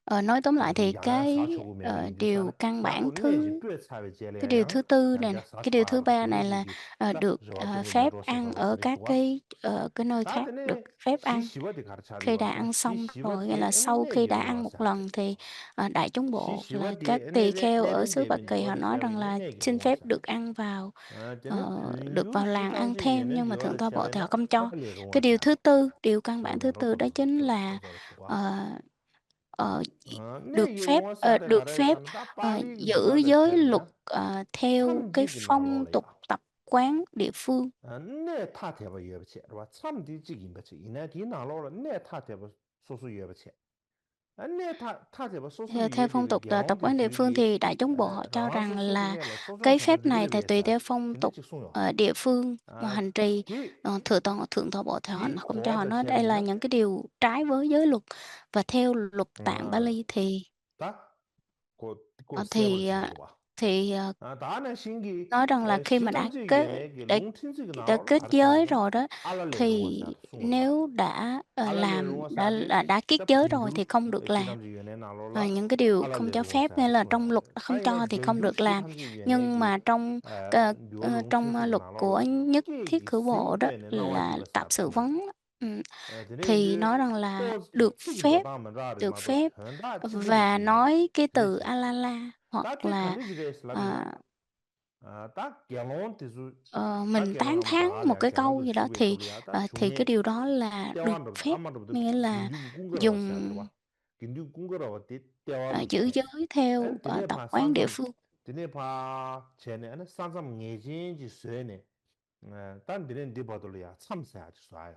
S2: Ờ, nói tóm lại thì
S1: 그 양양
S2: cái,
S1: 4초고 매매
S2: điều
S1: 인디산에
S2: căn bản
S1: 나고 내지
S2: thứ
S1: 뼈 차베
S2: cái điều
S1: 제래야
S2: thứ tư này nè,
S1: 양자
S2: cái điều thứ
S1: 48로
S2: ba này là,
S1: 제지기 딱
S2: được,
S1: 저와 동거
S2: phép
S1: 메로
S2: ăn
S1: 섬섬으로
S2: ở
S1: 차례
S2: các
S1: 또와
S2: cái nơi khác, được
S1: 다드네
S2: phép ăn
S1: 시시버디 가르쳐리
S2: khi đã
S1: 왔으나
S2: ăn xong rồi, nghĩa là
S1: 시시버디
S2: sau khi đã
S1: 에네게로
S2: ăn một
S1: 와사데
S2: lần thì, đại chúng bộ là
S1: 시시버디
S2: các tỳ
S1: 에네
S2: kheo ở xứ Ba
S1: 레벤데벤
S2: Kỳ họ
S1: 요리
S2: nói rằng
S1: 세우기
S2: là
S1: 에네게로
S2: xin phép
S1: 와사데
S2: được ăn vào,
S1: 저는
S2: được
S1: 균류
S2: vào làng ăn
S1: 시상직
S2: thêm,
S1: 위에는
S2: nhưng mà Thượng
S1: 요리
S2: Tọa Bộ thì họ
S1: 세우나
S2: không cho.
S1: 아플레로
S2: Cái điều thứ
S1: 와사데
S2: tư, điều căn bản thứ
S1: 그러면
S2: tư đó chính
S1: 로섬섬으로
S2: là,
S1: 섬섬으로 또와
S2: ờ, ờ, được phép,
S1: 내게 와사데
S2: được phép,
S1: 가르쳐는 다 빨리
S2: giữ
S1: 누가베
S2: giới luật,
S1: 차례야
S2: theo cái
S1: 참지기
S2: phong tục
S1: 나로래야
S2: tập quán địa phương.
S1: 내 탓해봐 여보치 봐 참디지긴 거지 이내 뒤 나로라 내 탓해봐 소수 여보치 내 탓해봐 소수
S2: Theo phong
S1: 여비를
S2: tục, tập
S1: 개론디
S2: quán địa phương
S1: 주기
S2: thì đại chúng bộ họ cho
S1: 라와
S2: rằng
S1: 소수를
S2: là
S1: 내라 소수
S2: cái
S1: 차별
S2: phép này
S1: 되기를
S2: thì tùy
S1: 위해서
S2: theo phong
S1: 근데
S2: tục,
S1: 직송요
S2: địa phương mà
S1: 아,
S2: hành trì.
S1: 그,
S2: Thượng tọa bộ thì họ
S1: 이
S2: không cho, họ
S1: 고아베
S2: nói đây là
S1: 체리나
S2: những cái điều trái với giới luật. Và theo luật tạng Bali thì,
S1: 딱, 그
S2: ờ,
S1: 세월
S2: thì,
S1: 지내도 와.
S2: thì,
S1: 다음에 신기
S2: nói rằng là khi mà đã
S1: 시상직위원회
S2: đã
S1: 롱틴직이
S2: đã
S1: 나로라
S2: kết giới
S1: 가르쳐리가
S2: rồi đó,
S1: 알랄레
S2: thì
S1: 롱어사드 숭어로 와.
S2: nếu đã,
S1: 알랄레
S2: làm
S1: 롱어사드
S2: đã kết
S1: 딱
S2: giới rồi thì
S1: 빈규
S2: không được làm.
S1: 기탐직위원회 나로라
S2: Những cái điều không
S1: 알랄레
S2: cho phép nên
S1: 롱어사드
S2: là
S1: 숭어로
S2: trong
S1: 와.
S2: luật không cho
S1: 아니가
S2: thì không
S1: 정규
S2: được làm.
S1: 시탐직위원회
S2: Nhưng mà trong,
S1: 뉴 롱틴직이
S2: luật của
S1: 나로라
S2: nhất thiết
S1: 이
S2: khử bộ đó
S1: 생배에
S2: là
S1: 나와지가
S2: tạp sự
S1: 사탄
S2: vấn,
S1: 드네
S2: thì
S1: 이제
S2: nói rằng là
S1: 또
S2: được
S1: 찍임도
S2: phép,
S1: 다음은 라를
S2: được
S1: 마도
S2: phép
S1: 전다 진들이
S2: và
S1: 지인다
S2: nói cái từ
S1: 되지
S2: Alala hoặc
S1: 딱히
S2: là,
S1: 간디지레 슬라비나
S2: ờ,
S1: 딱 결혼 뜻을 딱
S2: mình tán
S1: 결혼하면
S2: thán một
S1: 다가야
S2: cái
S1: 결혼
S2: câu
S1: 뜻
S2: gì đó
S1: 주베
S2: thì,
S1: 돌리야 딱
S2: cái
S1: 중에
S2: điều đó là được
S1: 대화로부터
S2: phép,
S1: 아마로부터
S2: nghĩa là
S1: 긴듀 궁거로 왔어야
S2: dùng,
S1: 들어와 긴듀 궁거로 왔디 대화로부터
S2: giữ
S1: 해
S2: giới theo,
S1: 드네
S2: tập
S1: 봐
S2: quán địa
S1: 산삼
S2: phương.
S1: 드네 봐 쟤네 산삼 예진지 쇠네 딴 드네 디바돌이야 참새하지 쏴요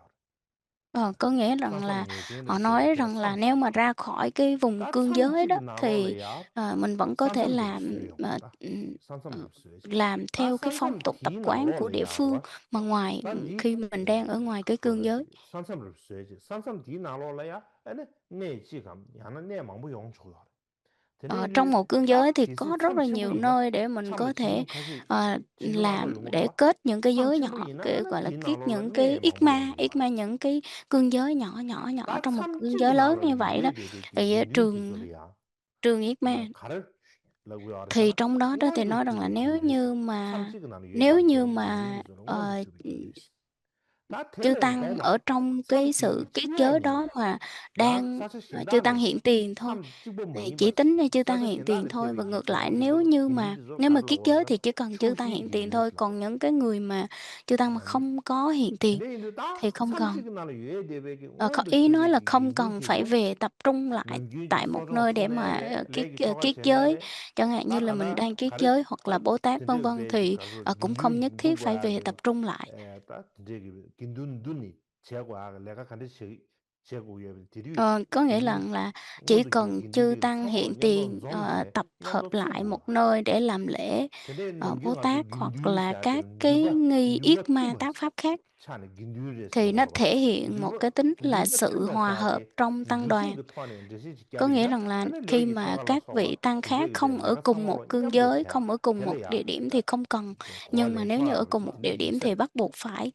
S2: Ờ, có nghĩa rằng là
S1: 산삼 예진을
S2: họ
S1: 쇠
S2: nói
S1: 대야
S2: rằng là nếu
S1: 참새
S2: mà ra khỏi cái vùng
S1: 딱
S2: cương giới đó
S1: 참찍이
S2: thì,
S1: 나로래야
S2: mình vẫn có thể
S1: 산삼즙
S2: làm,
S1: 쇠용 딱 산삼즙 쇠지
S2: làm
S1: 딱
S2: theo cái phong
S1: 산삼
S2: tục tập
S1: 디
S2: quán của địa
S1: 나로래야
S2: phương
S1: 알아
S2: mà ngoài,
S1: 단지
S2: khi mình đang ở ngoài cái cương giới.
S1: 산삼을 써야지. 산삼 뒤 나로라야. 아니 내 지금 야는 내 망부 용초라.
S2: Ờ,
S1: 되네
S2: trong một cương giới
S1: 딱
S2: thì
S1: 디스
S2: có rất
S1: 참
S2: là nhiều
S1: 첨부이나
S2: nơi để mình có
S1: 참을
S2: thể,
S1: 지금 같이 진료하러
S2: làm
S1: 용어도
S2: để
S1: 와.
S2: kết những cái
S1: 참
S2: giới nhỏ,
S1: 첨부이나 아니
S2: gọi là
S1: 뒤
S2: kết
S1: 나로라
S2: những
S1: 내
S2: cái
S1: 망부 용초라.
S2: những cái cương giới nhỏ nhỏ nhỏ
S1: 딱
S2: trong một cương giới
S1: 참찍이
S2: lớn
S1: 나로
S2: như vậy đó.
S1: 유래되게
S2: Thì
S1: 긴류 기술이야.
S2: trường Yết
S1: 가르라고
S2: thì
S1: 알았잖아.
S2: trong đó đó thì
S1: 와이거
S2: nói rằng là
S1: 주게
S2: nếu
S1: 유래서
S2: như mà
S1: 참찍이 나는
S2: nếu
S1: 유래되게
S2: như
S1: 겨운 긴류
S2: mà,
S1: 기술은 와이거 주게 유래서. 다
S2: chư
S1: 텔레
S2: tăng ở
S1: 배나
S2: trong
S1: 참
S2: cái sự kiết giới đó
S1: 친해야기나
S2: mà
S1: 야
S2: đang
S1: 사실
S2: chư tăng
S1: 신당은
S2: hiện tiền thôi,
S1: 참 찍고
S2: thì
S1: 먹니
S2: chỉ
S1: 버지
S2: tính ra chư tăng
S1: 사실
S2: hiện tiền
S1: 신당의
S2: thôi. Và
S1: 대비기
S2: ngược lại,
S1: 조정지도
S2: nếu mà kiết
S1: 긴들도
S2: giới
S1: 가서
S2: thì chỉ cần chư tăng hiện
S1: 충신이
S2: tiền thôi,
S1: 긴들었어
S2: còn những cái người mà chư tăng mà không có hiện tiền
S1: 근데 이제 다
S2: thì không cần.
S1: 삼찍은 나는 유해 대백이 오늘도
S2: Ý nói là
S1: 시대기
S2: không cần phải
S1: 긴들기고
S2: về tập trung lại
S1: 능규지
S2: tại một
S1: 소종
S2: nơi để mà
S1: 소내래 레기 초가
S2: kiết giới,
S1: 젤레래
S2: chẳng hạn như
S1: 딱
S2: là mình
S1: 하나
S2: đang kiết
S1: 가르
S2: giới hoặc là
S1: 딱
S2: Bồ Tát vân
S1: 진짜
S2: vân,
S1: 배지
S2: thì
S1: 가서
S2: cũng không nhất
S1: 능규
S2: thiết phải
S1: 누구야
S2: về tập trung lại.
S1: 딱 이제 긴둔둔이 제과 내가 간데 제고에 들이
S2: Có nghĩa
S1: 들이
S2: là chỉ
S1: 모두
S2: cần chư
S1: 긴둔들
S2: tăng
S1: 참으로
S2: hiện
S1: 냠도
S2: tiền
S1: 좀지네
S2: tập hợp
S1: 냠도
S2: lại một
S1: 튜브와
S2: nơi để làm lễ
S1: 근데 능규
S2: Bố
S1: 가서
S2: Tát hoặc
S1: 긴둔이
S2: là
S1: 샤
S2: các
S1: 때는
S2: cái nghi
S1: 뉴가
S2: yết ma tác
S1: 튜브지
S2: pháp khác,
S1: 차네 긴둔이
S2: thì
S1: 했어
S2: nó
S1: 봐
S2: thể hiện một
S1: 뉴가
S2: cái tính là
S1: 뉴가
S2: sự
S1: 튜브가
S2: hòa hợp
S1: 샤데
S2: trong tăng
S1: 르시
S2: đoàn.
S1: 그 토안에 르시
S2: Có nghĩa
S1: 지갸리나
S2: rằng là
S1: 아니
S2: khi
S1: 레기
S2: mà
S1: 초가라
S2: các
S1: 써와
S2: vị tăng khác
S1: 이제
S2: không ở
S1: 내가
S2: cùng một
S1: 참으로
S2: cương
S1: 냠도
S2: giới,
S1: 차
S2: không ở cùng một
S1: 텔레야
S2: địa điểm thì không cần. Nhưng mà
S1: 고알레
S2: nếu như ở
S1: 초아를
S2: cùng một địa
S1: 지킨데
S2: điểm thì
S1: 있어야
S2: bắt buộc phải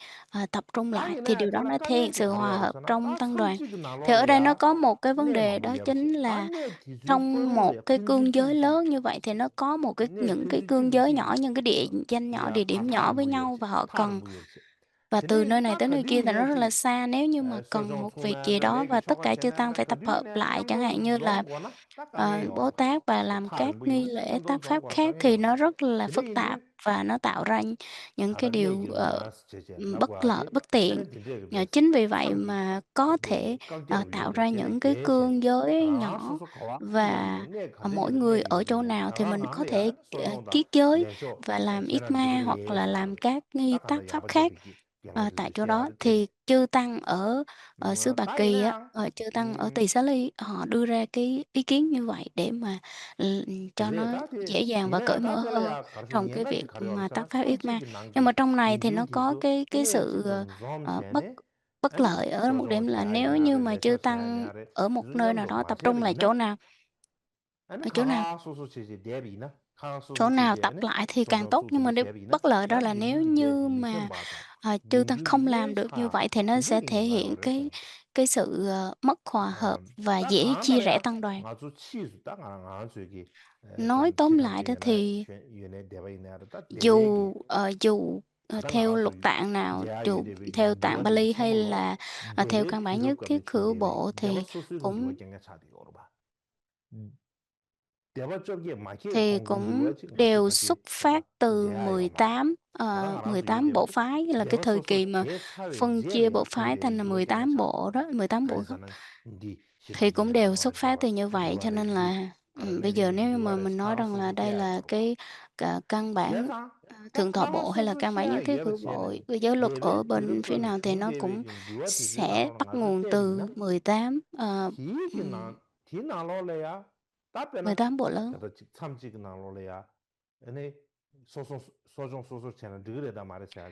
S2: tập trung lại, thì
S1: 딱이네
S2: điều đó
S1: 가라
S2: nó thể hiện
S1: 까네티
S2: sự hòa
S1: 가로야로
S2: hợp
S1: 서나
S2: trong
S1: 딱
S2: tăng đoàn.
S1: 삼찍은
S2: Thì ở đây nó
S1: 나로래야
S2: có một cái vấn
S1: 내
S2: đề,
S1: 마음을
S2: đó
S1: 열지
S2: chính là
S1: 안내 뒤주
S2: trong
S1: 뻔로래
S2: một cái cương giới
S1: 핀주티지
S2: lớn như vậy thì nó có
S1: 내
S2: những cái cương giới
S1: 핀주티지
S2: nhỏ, những cái địa danh nhỏ, địa
S1: 야
S2: điểm nhỏ với
S1: 타르부
S2: nhau,
S1: 열지
S2: và họ cần,
S1: 타르부 열지
S2: và từ
S1: 근데
S2: nơi này
S1: 딱
S2: tới nơi kia thì nó rất là
S1: 거디네지
S2: xa. Nếu như mà cần
S1: 소종
S2: một việc gì
S1: 소매를
S2: đó
S1: 내기
S2: và tất
S1: 초가
S2: cả chư tăng
S1: 쟤네한테
S2: phải tập hợp
S1: 거디네
S2: lại, chẳng hạn
S1: 냠도
S2: như là
S1: 좀거나 딱 가네요
S2: Bố Tát và
S1: 그
S2: làm các
S1: 타르부
S2: nghi
S1: 열지
S2: lễ
S1: 냠도
S2: tác pháp
S1: 좀거
S2: khác, thì
S1: 땅이요
S2: nó rất là
S1: 근데
S2: phức tạp
S1: 이제
S2: và nó tạo ra những cái điều
S1: 다른 나스 제제라고
S2: bất lợi,
S1: 하지
S2: bất tiện.
S1: 얘는 진짜 그
S2: Chính vì vậy
S1: 삼지
S2: mà có thể
S1: 내 깡깨로
S2: tạo
S1: 위에
S2: ra
S1: 쟤네
S2: những cái
S1: 개체
S2: cương giới nhỏ,
S1: 알아서서 가와
S2: và
S1: 내기 내
S2: mỗi
S1: 간대지를
S2: người
S1: 내기
S2: ở chỗ nào thì mình có thể
S1: 당황한데야 소종다
S2: kiết giới
S1: 내쇼
S2: và làm yết
S1: 쟤는
S2: ma,
S1: 지그리
S2: hoặc là làm
S1: 예수를
S2: các nghi
S1: 딱
S2: tác
S1: 하나
S2: pháp
S1: 야바게
S2: khác
S1: 비기 양아들
S2: tại chỗ đó.
S1: 시야를 때리
S2: Thì chư tăng ở xứ Bà Kỳ á,
S1: 따이나
S2: chư tăng ở Tỳ Xá Ly, họ đưa ra cái ý kiến như vậy để mà cho
S1: 그래
S2: nó
S1: 따지
S2: dễ dàng và
S1: 니네
S2: cởi mở hơn
S1: 따텔래야 가르쳐
S2: trong cái
S1: 옛날지
S2: việc mà
S1: 가려서
S2: tác pháp yết ma.
S1: 삼지기
S2: Nhưng
S1: 난게
S2: mà trong này thì nó có
S1: 긴둔티수
S2: cái sự
S1: 이내지 동좀
S2: bất
S1: 쟤네
S2: bất
S1: 아니
S2: lợi ở một điểm
S1: 소종
S2: là, nếu như
S1: 샤야래
S2: mà chư
S1: 내쇼
S2: tăng
S1: 샤야래
S2: ở một nơi nào
S1: 냠도
S2: đó tập
S1: 마셔야
S2: trung lại chỗ
S1: 되기나
S2: nào,
S1: 아니
S2: ở chỗ nào
S1: 가소소 체제 대비나
S2: chỗ
S1: 가소소
S2: nào
S1: 체제
S2: tập
S1: 아니
S2: lại thì càng
S1: 소종
S2: tốt. Nhưng mà
S1: 소소기
S2: điều
S1: 대비나
S2: bất lợi đó
S1: 야
S2: là nếu
S1: 긴두지 대
S2: như
S1: 미션
S2: mà
S1: 맞아
S2: chư tăng không
S1: 긴두지
S2: làm
S1: 내
S2: được như
S1: 차
S2: vậy thì nó sẽ
S1: 긴두기
S2: thể hiện
S1: 말을
S2: cái
S1: 했었는데
S2: sự mất hòa hợp và
S1: 딱
S2: dễ
S1: 강한
S2: chia rẽ
S1: 말이야
S2: tăng đoàn.
S1: 아주 치수 딱 강한 쪽이
S2: Nói
S1: 좀
S2: tóm lại đó
S1: 기간제나
S2: thì
S1: 연애 대바이나 딱 대백이
S2: dù
S1: 가다
S2: theo
S1: 나와서
S2: luật tạng nào,
S1: 제야
S2: dù
S1: 대백이
S2: theo tạng
S1: 누가들
S2: Bali hay
S1: 참을로
S2: là theo
S1: 별의
S2: căn bản nhất
S1: 기록감이
S2: thiết khử
S1: 준비해
S2: bộ,
S1: 내가
S2: thì
S1: 소수는
S2: cũng
S1: 누가 차디 오르바 대바 쪽에 마치
S2: thì cũng
S1: 공군들로지 마치
S2: đều
S1: 같이
S2: xuất phát
S1: 오바
S2: từ
S1: 제야요 말
S2: 18 bộ phái, là cái
S1: 내가
S2: thời
S1: 소소
S2: kỳ mà
S1: 대사회
S2: phân chia bộ
S1: 제례
S2: phái
S1: 군대
S2: thành là
S1: 누가
S2: 18
S1: 차디
S2: bộ đó, 18 bộ khác.
S1: 가이사는 니
S2: Thì cũng đều
S1: 시람지냐로
S2: xuất phát
S1: 저가
S2: từ như vậy, cho nên
S1: 누아레지
S2: là bây giờ
S1: 가르내리는
S2: nếu như mà
S1: 누아레
S2: mình nói rằng là
S1: 상소소
S2: đây
S1: 대야
S2: là
S1: 거봐
S2: cái căn bản
S1: 제가 딱
S2: thượng tọa bộ hay là
S1: 상소소
S2: căn bản nhất
S1: 시야
S2: thiết khử bộ,
S1: 예버체는
S2: cái giới luật ở
S1: 레벨
S2: bên phía
S1: 기록감이
S2: nào thì nó cũng
S1: 중대백이 누가 뒤지
S2: sẽ
S1: 나로는
S2: bắt
S1: 아주
S2: nguồn từ
S1: 때비나
S2: 18
S1: 기기 나 디나로래야 답변은
S2: 18 bộ lớn.
S1: 그래도 참지 나로래야 아니 소송 소소체는 그래다 말했어야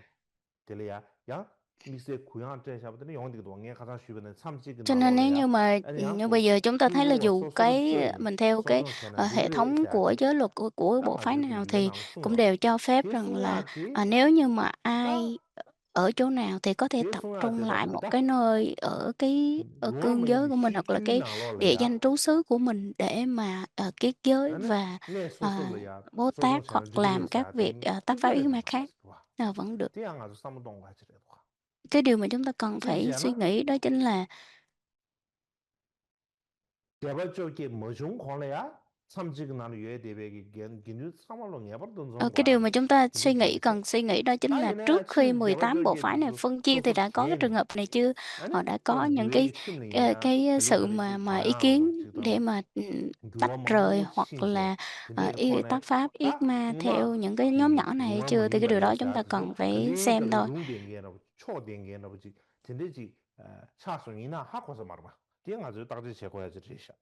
S1: 될래야 야 미세 구양 때샤부터는 영어도 왕에 가장 쉬는 참지
S2: Cho nên nếu
S1: 나로래야
S2: như mà
S1: 아니
S2: như bây
S1: 양고
S2: giờ chúng ta thấy là
S1: 튜브와
S2: dù
S1: 소소를
S2: cái
S1: 제기
S2: mình theo cái
S1: 소송체는
S2: hệ thống của
S1: 그래야지
S2: giới luật của
S1: 딱
S2: bộ phái
S1: 아주 그
S2: nào, thì
S1: 유연한
S2: cũng
S1: 숭어지
S2: đều cho phép rằng là
S1: 대숭야지
S2: nếu như mà ai
S1: 딱
S2: ở chỗ nào thì có thể tập trung
S1: 대숭야한테다
S2: lại một
S1: 하다
S2: cái nơi ở cương giới
S1: 누아메기
S2: của mình, hoặc là
S1: 시기
S2: cái địa
S1: 나로래야
S2: danh trú xứ của mình, để mà kiết giới
S1: 아니
S2: và
S1: 내 소설로야
S2: Bố Tát,
S1: 소송체는
S2: hoặc làm các
S1: 드그레사
S2: việc
S1: 된
S2: tác pháp yết
S1: 그거래도
S2: ma khác
S1: 말았어 와
S2: vẫn được.
S1: 대양 아주 사무동 가지래도
S2: Cái điều mà chúng ta cần phải suy
S1: 되잖아
S2: nghĩ đó chính là
S1: 개발적인 뭐좀 권해야 삼지근 나는 유해 대백이 긴주 사말로 내버던
S2: cái điều
S1: 정과
S2: mà chúng ta
S1: 긴주
S2: cần suy nghĩ đó chính là,
S1: 따이네
S2: trước khi
S1: 아침
S2: 18 bộ
S1: 개발적인
S2: phái này
S1: 그
S2: phân chia thì
S1: 소소
S2: đã có cái trường
S1: 제네
S2: hợp này chưa?
S1: 아니
S2: Họ đã có
S1: 좀
S2: những
S1: 유해기 심리냐
S2: cái
S1: 그게
S2: sự
S1: 그렇지
S2: mà ý
S1: 다양으로
S2: kiến để
S1: 지금
S2: mà tách
S1: 누워
S2: rời,
S1: 먹는
S2: hoặc
S1: 신세
S2: là
S1: 근데
S2: tác
S1: 권해
S2: pháp yết
S1: 딱
S2: ma
S1: 우마
S2: theo những cái nhóm
S1: 이
S2: nhỏ này hay
S1: 우마
S2: chưa? Thì cái
S1: 모임바
S2: điều đó chúng ta
S1: 열사도
S2: cần phải
S1: 그러니까
S2: xem thôi.
S1: 룽댕게나 초댕게나 보지 근데지 차송이나 하고서 말봐 띵아주 딱지 제거야지 리샤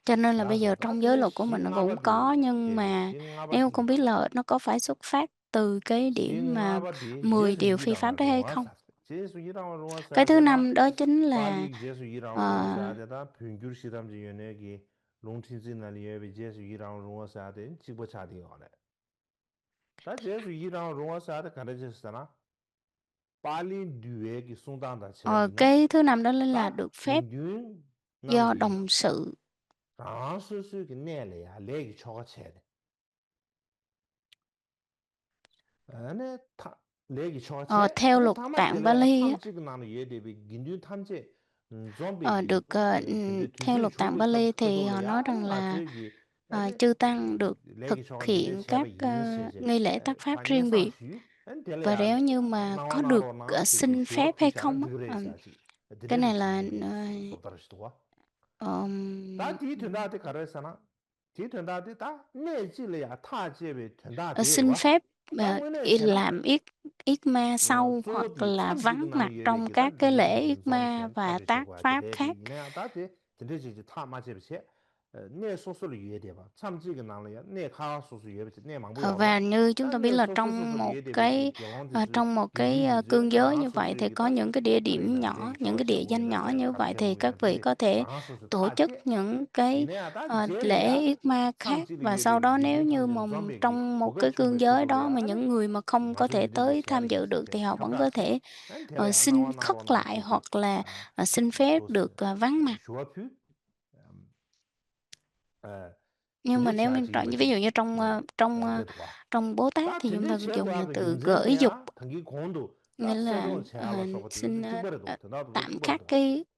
S2: Cho nên là bây
S1: 야서
S2: giờ
S1: 다
S2: trong giới
S1: 근데
S2: luật của mình nó cũng có, nhưng
S1: 제
S2: mà em
S1: 싱아바디
S2: không biết là nó có phải xuất phát từ cái điểm mà
S1: 싱아바디
S2: 10
S1: 제수
S2: điều phi
S1: 이랑아
S2: pháp đấy hay không?
S1: 롱아사 제수 이랑아
S2: Cái
S1: 롱아사
S2: thứ
S1: 되다
S2: năm đó chính là
S1: 빨리 제수 이랑아
S2: ờ,
S1: 롱아사 되다 평균 시담지 연예기 롱틴진날 예비 제수 이랑아 롱아사 된 직보 차디 거네 다 제수 이랑아 롱아사 돼 가르쳤잖아 빨리 뒤에기 송단다
S2: ờ,
S1: 제비나
S2: cái thứ năm đó là
S1: 딱
S2: được phép
S1: 긴균
S2: do
S1: 남기
S2: đồng sự.
S1: 라스스 그 내래야 레기 초가 쳐야 돼 안에 타 레기
S2: Ờ,
S1: 쇼체
S2: theo
S1: 아니
S2: luật tạng
S1: 다마텔레야
S2: Bali á,
S1: 참지가 나는 예데비 긴류 탐제 좀비
S2: được
S1: 근데
S2: theo
S1: 튜즈이
S2: luật tạng
S1: 쇼비
S2: Bali thì họ
S1: 커돌이야
S2: nói
S1: 아니
S2: rằng là
S1: 맞지기 아니
S2: chư tăng được thực
S1: 레기 쇼인데
S2: hiện các
S1: 제베 인세제
S2: nghi lễ tác pháp riêng biệt,
S1: 파니상슈 아니
S2: và
S1: 텔레야
S2: nếu như mà có được
S1: 나와나로 나스기
S2: xin phép hay
S1: 쇼피샤는
S2: không á,
S1: 드그레사지
S2: cái
S1: 드레드
S2: này là
S1: 지지베 소다르시도와 다
S2: ờm,
S1: 뒤튼다데 가르사나 뒤튼다데 다 내질이야 타제베
S2: xin
S1: 튼다데와
S2: phép
S1: 다 뭐네
S2: làm yết yết ma sau hoặc
S1: 조디
S2: là vắng mặt
S1: 참지근나는
S2: trong
S1: 예베기
S2: các
S1: 다
S2: cái lễ
S1: 드레지지
S2: yết ma
S1: 좀챈
S2: và tác
S1: 타르시고
S2: pháp khác.
S1: 아데레비네 다데 드레지지 타마제비세 내 소소를 이해돼봐 참지근나는 내 가와 소소 이해베지 내 망부야올라
S2: Và như chúng ta biết
S1: 내
S2: là
S1: 소소소소를
S2: trong một cái
S1: 유지지
S2: cương giới
S1: 방아
S2: như vậy
S1: 소소
S2: thì có
S1: 얘기다
S2: những cái địa điểm
S1: 그래나
S2: nhỏ,
S1: 레기
S2: những cái địa danh
S1: 쇼체고기다
S2: nhỏ
S1: 제가
S2: như vậy thì
S1: 감체고기다
S2: các vị
S1: 드레
S2: có thể
S1: 방아 소소
S2: tổ chức
S1: 타제
S2: những cái
S1: 이내야 다
S2: lễ
S1: 제베야
S2: yết ma khác,
S1: 참지를
S2: và sau
S1: 이해베기
S2: đó nếu
S1: 긴류
S2: như
S1: 탐지는 좀베기
S2: trong một
S1: 고급
S2: cái
S1: 쇼베
S2: cương giới đó
S1: 커돌이야
S2: mà
S1: 아니
S2: những người mà không có thể
S1: 가수들이
S2: tới tham
S1: 제베
S2: dự được thì họ vẫn có
S1: 샤바스
S2: thể
S1: 난 텔레야
S2: xin
S1: 나와
S2: khất
S1: 나로
S2: lại
S1: 나스기
S2: hoặc là xin phép
S1: 도스
S2: được vắng mặt.
S1: 쇼아퓨
S2: Nhưng mà nếu như ví dụ như
S1: 야데도와
S2: trong Bố Tát
S1: 다
S2: thì chúng
S1: 든지
S2: ta dùng là
S1: 제부하고
S2: từ gợi dục,
S1: 윤센데야 당기 공도
S2: nghĩa
S1: 다
S2: là
S1: 새로운 제알로 쇼버티
S2: xin
S1: 이것도 찍버려도 나도
S2: tạm khắc
S1: 찍버려도